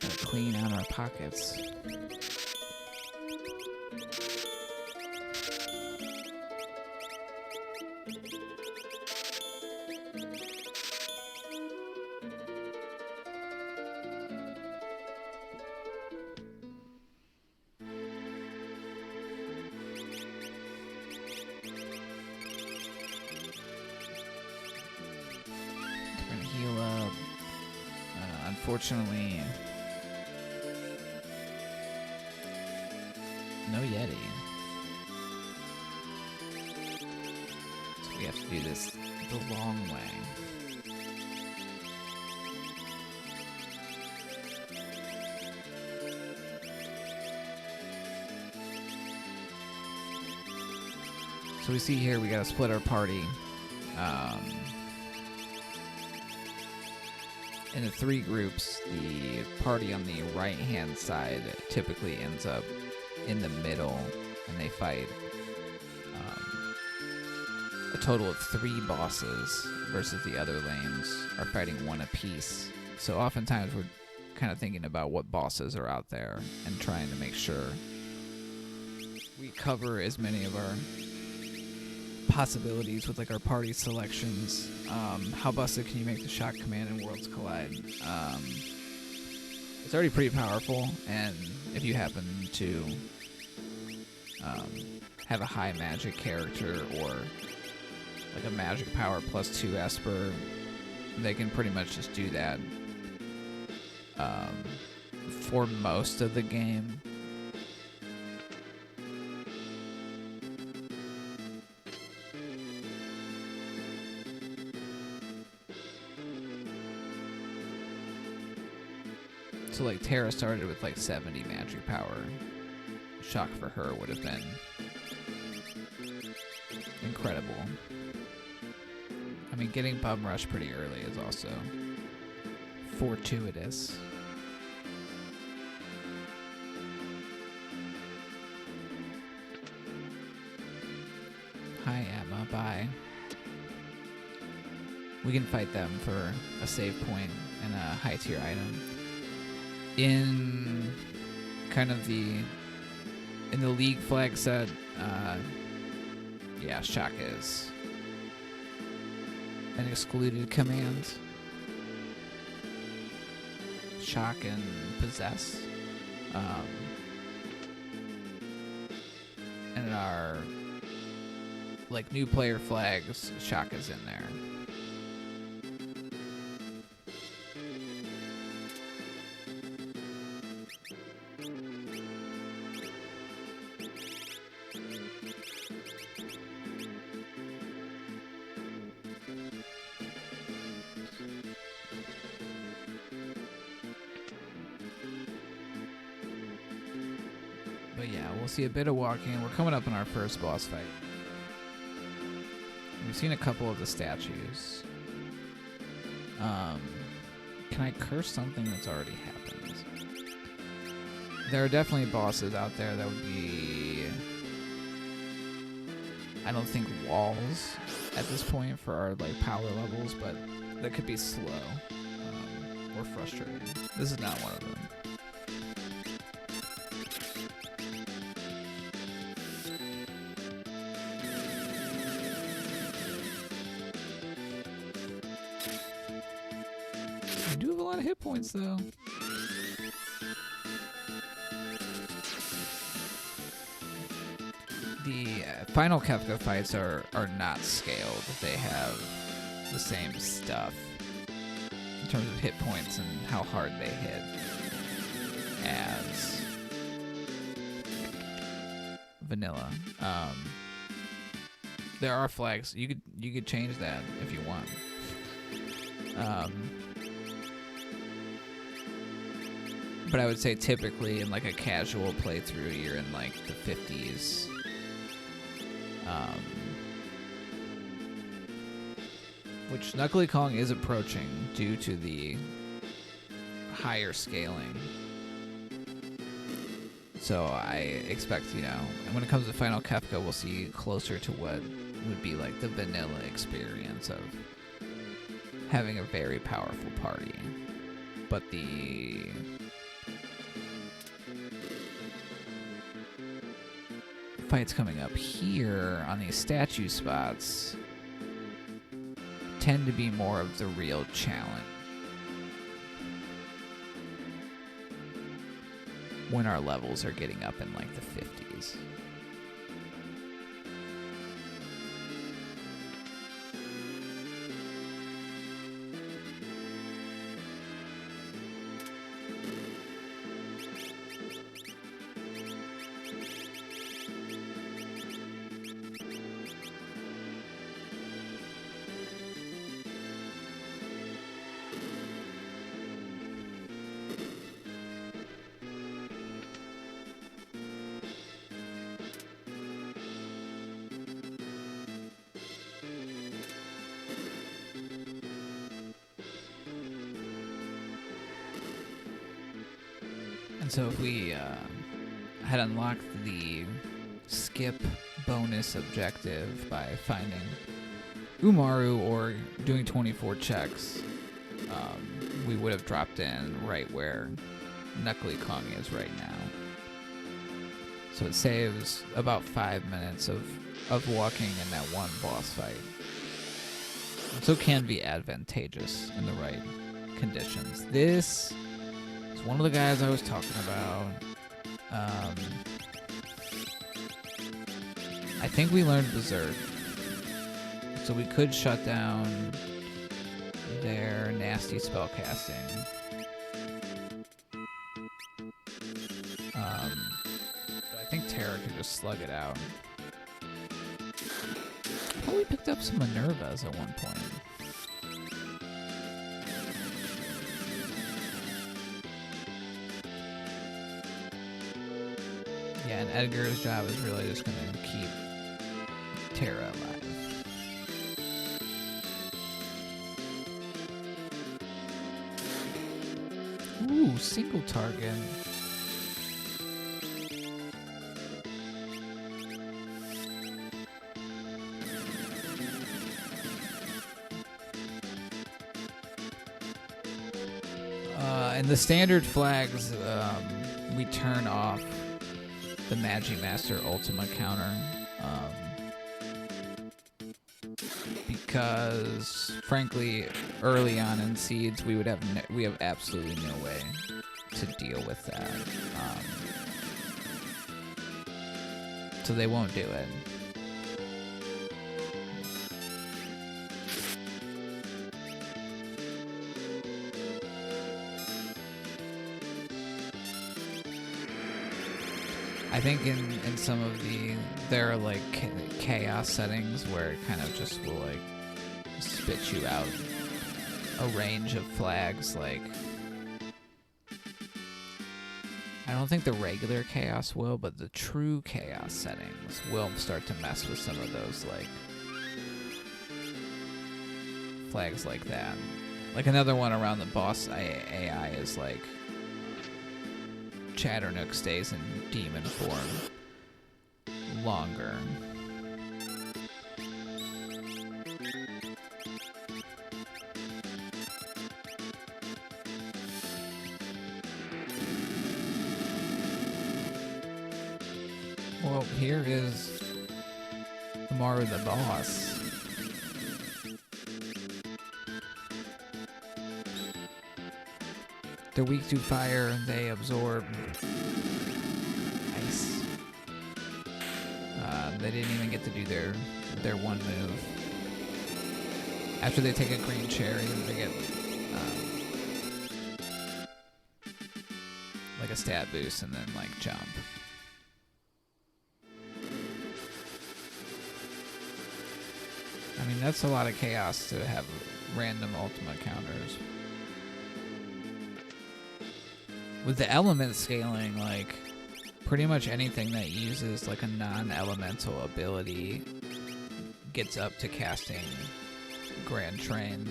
Gotta clean out our pockets. Heal up. Unfortunately, no Yeti. So we have to do this the long way. So we see here we gotta split our party. In the 3 groups, the party on the right-hand side typically ends up in the middle, and they fight a total of 3 bosses, versus the other lanes are fighting 1 apiece. So oftentimes we're kind of thinking about what bosses are out there and trying to make sure we cover as many of our possibilities with like our party selections. How busted can you make the Shock Command in Worlds Collide? It's already pretty powerful, and if you happen to have a high magic character or like a magic power +2 Esper, they can pretty much just do that for most of the game. So like Terra started with like 70 magic power. Shock for her would have been incredible. I mean, getting Bum Rush pretty early is also fortuitous. Hi Emma, bye. We can fight them for a save point and a high tier item. In kind of in the League flag set, yeah, Shock is an excluded command. shock and possess. And in our like new player flags, shock is in there. But yeah, we'll see a bit of walking. We're coming up on our first boss fight. We've seen a couple of the statues. Can I curse something that's already happened? There are definitely bosses out there that would be, I don't think, walls at this point for our like power levels, but that could be slow or frustrating. This is not one of them. I do have a lot of hit points, though. The final Kefka fights are not scaled. They have the same stuff in terms of hit points and how hard they hit as vanilla. There are flags. You could change that if you want. But I would say typically in like a casual playthrough, you're in like the 50s. Which KnuckleyKong is approaching due to the higher scaling. So I expect, and when it comes to Final Kefka, we'll see closer to what would be like the vanilla experience of having a very powerful party. But the fights coming up here on these statue spots tend to be more of the real challenge. When our levels are getting up in like the 50s. And so if we had unlocked the skip bonus objective by finding Umaru or doing 24 checks, we would have dropped in right where KnuckleyKong is right now. So it saves about 5 minutes of walking in that one boss fight. So it can be advantageous in the right conditions. This is one of the guys I was talking about. I think we learned Berserk. So we could shut down their nasty spell casting. But I think Terra could just slug it out. Probably picked up some Minervas at one point. Yeah, and Edgar's job is really just going to keep Terra alive. Ooh, single target. And the standard flags, we turn off the Magimaster Ultima counter, because, frankly, early on in seeds, we have absolutely no way to deal with that. So they won't do it. I think in some of there are like chaos settings where it kind of just will like spit you out a range of flags. Like, I don't think the regular chaos will, but the true chaos settings will start to mess with some of those like flags like that. Like another one around the boss AI is like Chatternook stays in demon form longer. Well, here is Maru the boss. They're weak to fire, they absorb ice. They didn't even get to do their one move. After they take a green cherry, they get like a stat boost and then like jump. I mean, that's a lot of chaos to have random ultimate counters. With the element scaling, like, pretty much anything that uses, like, a non-elemental ability gets up to casting Grand Train,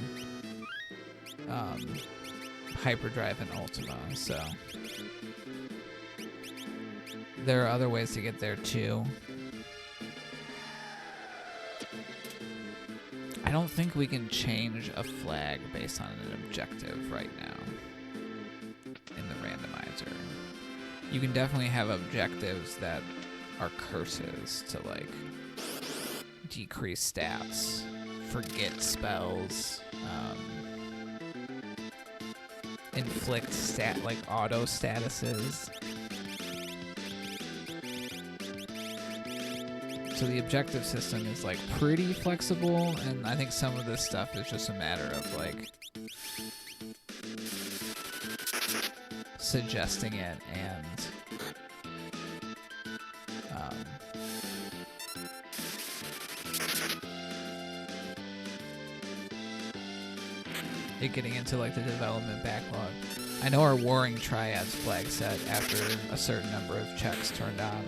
Hyperdrive, and Ultima, so there are other ways to get there, too. I don't think we can change a flag based on an objective right now. In the randomizer, you can definitely have objectives that are curses to like decrease stats, forget spells, inflict like auto statuses. So the objective system is like pretty flexible, and I think some of this stuff is just a matter of like suggesting it and it getting into like the development backlog. I know our Warring Triads flag set after a certain number of checks turned on.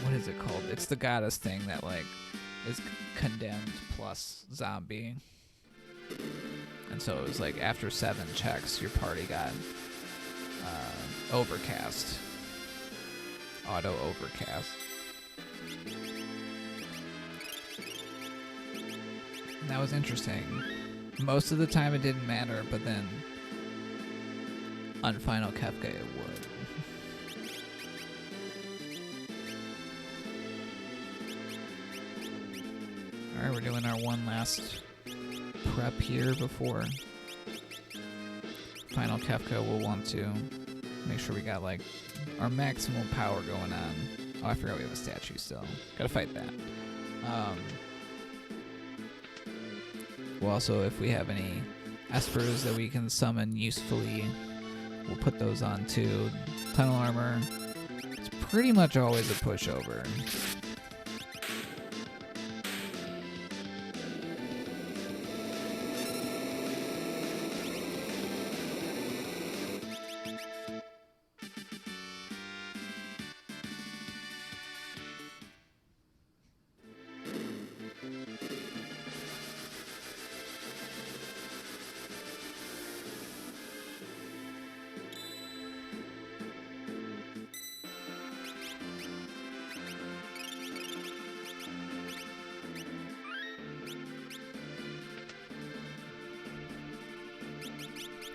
What is it called? It's the goddess thing that like is condemned plus zombie. And so it was like after 7 checks, your party got overcast. Auto overcast. And that was interesting. Most of the time it didn't matter, but then on Final Kefka it would. Alright, we're doing our one last prep here before Final Kefka. We'll want to make sure we got like our maximum power going on. Oh, I forgot we have a statue still. Gotta fight that. Well, also, if we have any espers that we can summon usefully, we'll put those on too. Tunnel armor, it's pretty much always a pushover.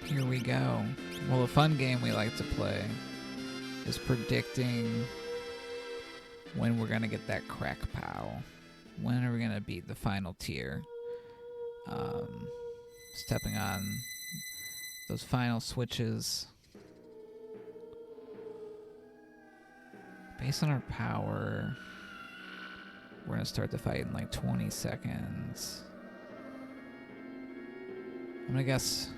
Here we go. Well, a fun game we like to play is predicting when we're going to get that crack pow. When are we going to beat the final tier? Stepping on those final switches. Based on our power, we're going to start the fight in like 20 seconds. I'm going to guess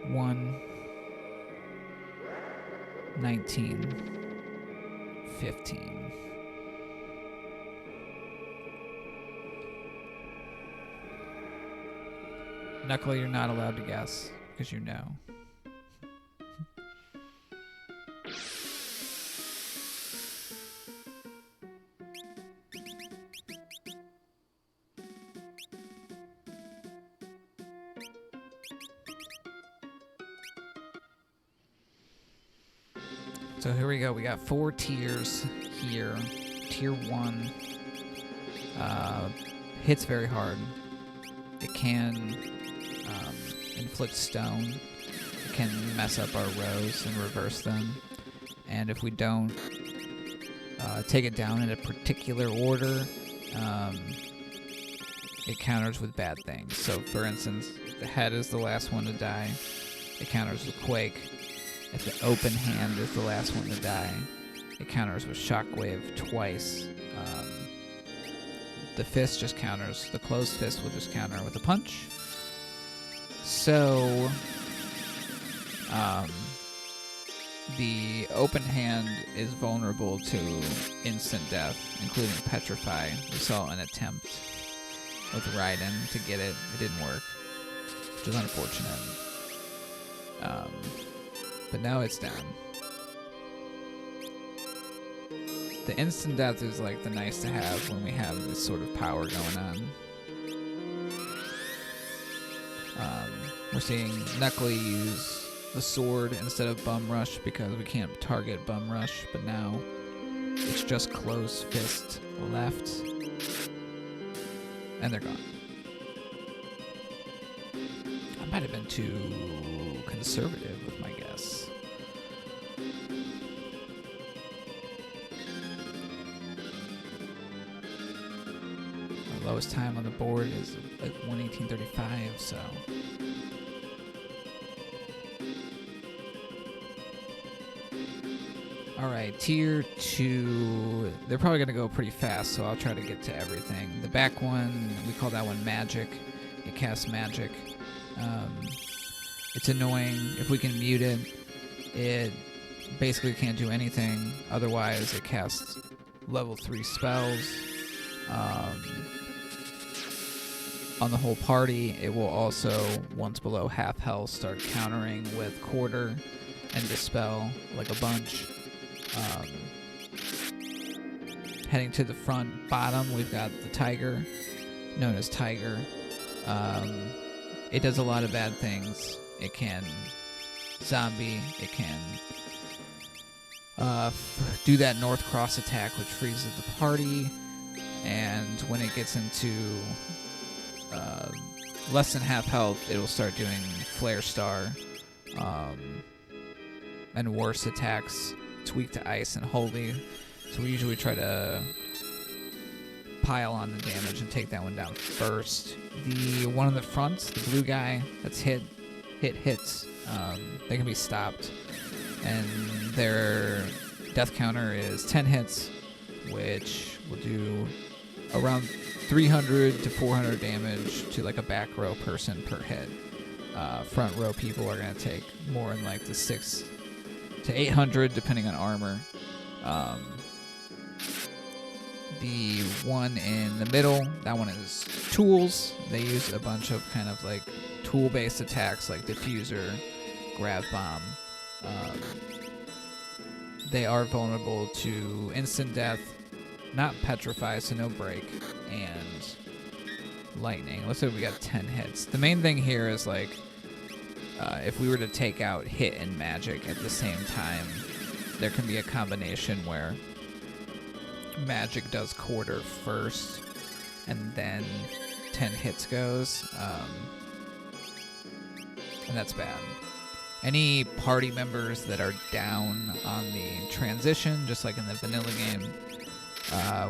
1:19:15. Knuckle, you're not allowed to guess because you know. So here we go. We got 4 tiers here. Tier 1 hits very hard. It can inflict stone. It can mess up our rows and reverse them. And if we don't take it down in a particular order, it counters with bad things. So, for instance, if the head is the last one to die, it counters with quake. If the open hand is the last one to die, it counters with shockwave twice. The fist just counters. The closed fist will just counter with a punch. So, the open hand is vulnerable to instant death, including petrify. We saw an attempt with Raiden to get it. It didn't work, which is unfortunate. But now it's down. The instant death is like the nice to have when we have this sort of power going on. We're seeing Knuckley use the sword instead of bum rush because we can't target bum rush, but now it's just closed fist left, and they're gone. I might have been too conservative with my guess. Our lowest time on the board is like 1:18:35, so. Alright, tier 2. They're probably going to go pretty fast, so I'll try to get to everything. The back one, we call that one magic. It casts magic. It's annoying. If we can mute it, it basically can't do anything. Otherwise, it casts level 3 spells. On the whole party, it will also, once below half health, start countering with quarter and dispel like a bunch. Heading to the front bottom, we've got the tiger, known as Tiger. It does a lot of bad things. It can zombie. It can do that North Cross attack, which freezes the party. And when it gets into less than half health, it will start doing Flare Star and worse attacks. It's weak to ice and holy, so we usually try to pile on the damage and take that one down first. The one on the front, the blue guy that's hits, they can be stopped, and their death counter is 10 hits, which will do around 300 to 400 damage to like a back row person per hit. Front row people are going to take more in like the 600 to 800 depending on armor. The one in the middle, that one is tools. They use a bunch of kind of like tool-based attacks like diffuser, grav bomb. They are vulnerable to instant death, not petrify, so no break, and lightning. Let's say we got 10 hits. The main thing here is like if we were to take out hit and magic at the same time, there can be a combination where magic does quarter first and then 10 hits goes, and that's bad. Any party members that are down on the transition, just like in the vanilla game,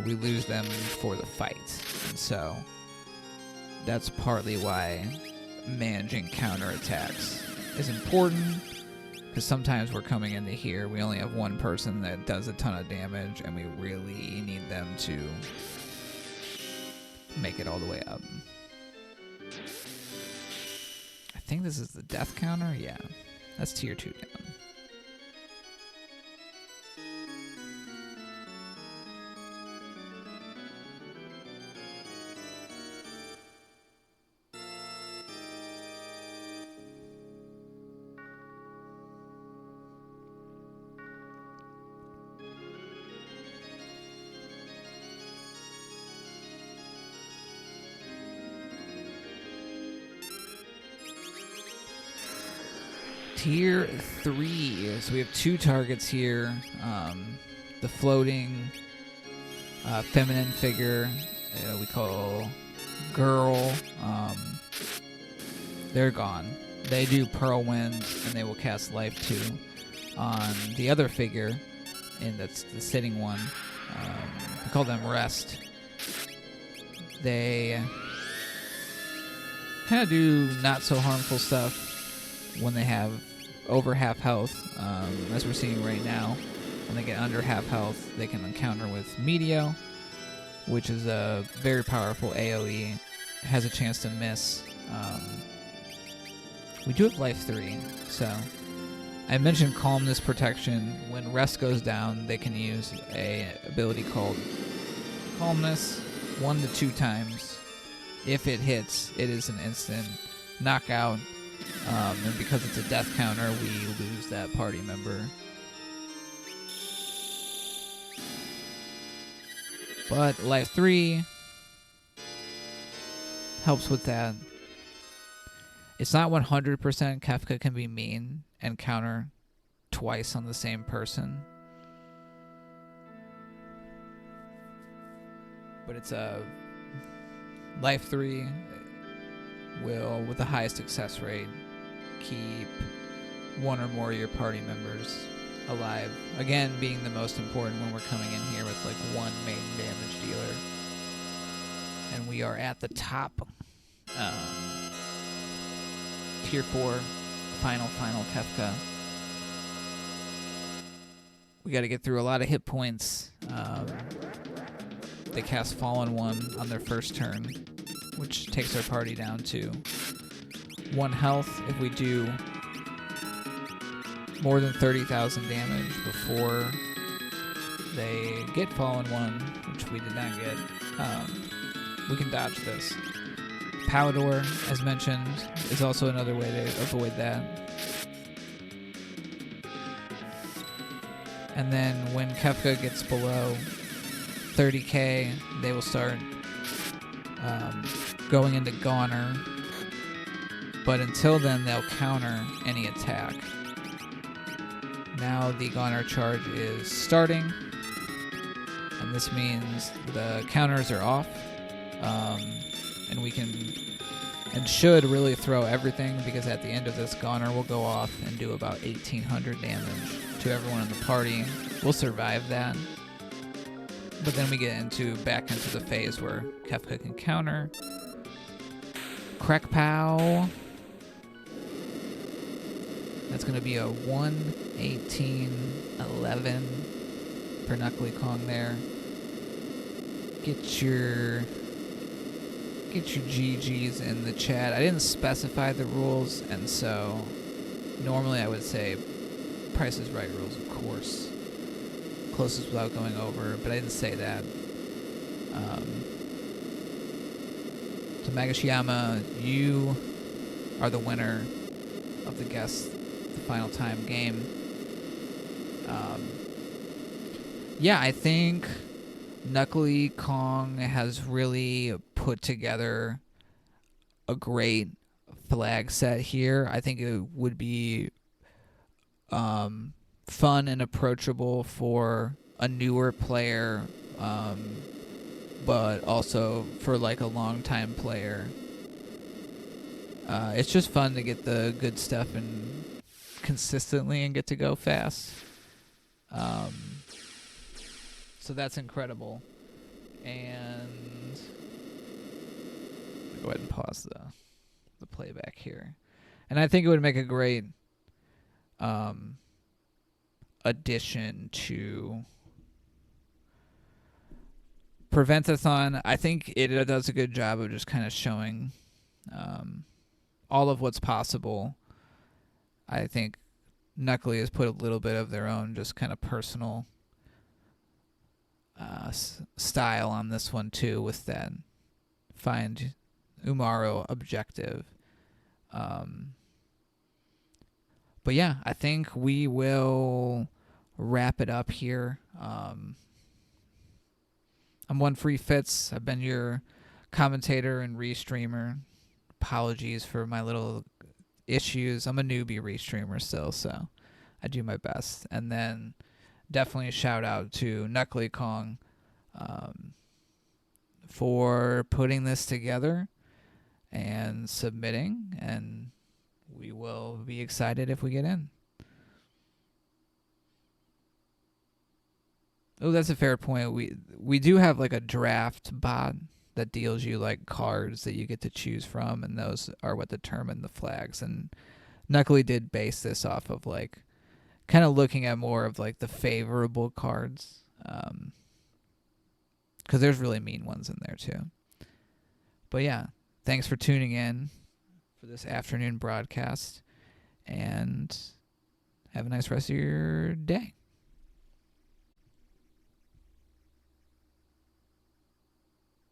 we lose them for the fight. And so that's partly why managing counterattacks is important, because sometimes we're coming into here, we only have one person that does a ton of damage, and we really need them to make it all the way up. I think this is the death counter? Yeah. That's tier 2 down. Tier 3, so we have 2 targets here. The floating feminine figure we call girl. They're gone. They do Pearl Wind, and they will cast Life 2 on the other figure, and that's the sitting one. We call them Rest. They kind of do not so harmful stuff when they have over half health, as we're seeing right now. When they get under half health, they can counter with Meteor, which is a very powerful AoE. It has a chance to miss. We do have Life 3, so I mentioned Calmness Protection. When Rest goes down, they can use a ability called Calmness 1 to 2 times. If it hits, it is an instant knockout. And because it's a death counter, we lose that party member. But Life 3 helps with that. It's not 100%. Kefka can be mean and counter twice on the same person. But it's a Life 3 will, with the highest success rate, keep one or more of your party members alive. Again, being the most important when we're coming in here with like one main damage dealer. And we are at the top. Tier 4, final Kefka. We got to get through a lot of hit points. They cast Fallen One on their first turn, which takes our party down to 1 health. If we do more than 30,000 damage before they get Fallen One, which we did not get, we can dodge this. Palador, as mentioned, is also another way to avoid that. And then when Kefka gets below 30k, they will start going into Goner. But until then, they'll counter any attack. Now the Goner charge is starting, and this means the counters are off, and we can and should really throw everything, because at the end of this, Goner will go off and do about 1,800 damage to everyone in the party. We'll survive that, but then we get back into the phase where Kefka can counter. Crack Pow. That's going to be a 1:18:11 for KnuckleyKong there. Get your GGs in the chat. I didn't specify the rules, and so normally I would say Price is Right rules, of course. Closest without going over, but I didn't say that. So Magashiyama, you are the winner of the Guess the Final Time game. Yeah, I think KnuckleyKong has really put together a great flag set here. I think it would be fun and approachable for a newer player, but also for like a long-time player. It's just fun to get the good stuff and consistently and get to go fast. So that's incredible. And go ahead and pause the playback here. And I think it would make a great addition to Prevent-a-thon. I think it does a good job of just kind of showing all of what's possible. I think Knuckley has put a little bit of their own just kind of personal style on this one too, with that find Umaro objective. But yeah, I think we will wrap it up here. I'm oneFreeFitz. I've been your commentator and restreamer. Apologies for my little issues. I'm a newbie restreamer still, so I do my best. And then definitely a shout out to KnuckleyKong for putting this together and submitting, and we will be excited if we get in. Oh, that's a fair point. We do have like a draft bot that deals you like cards that you get to choose from, and those are what determine the flags. And Knuckley did base this off of like kind of looking at more of like the favorable cards, because there's really mean ones in there too. But yeah, thanks for tuning in for this afternoon broadcast, and have a nice rest of your day.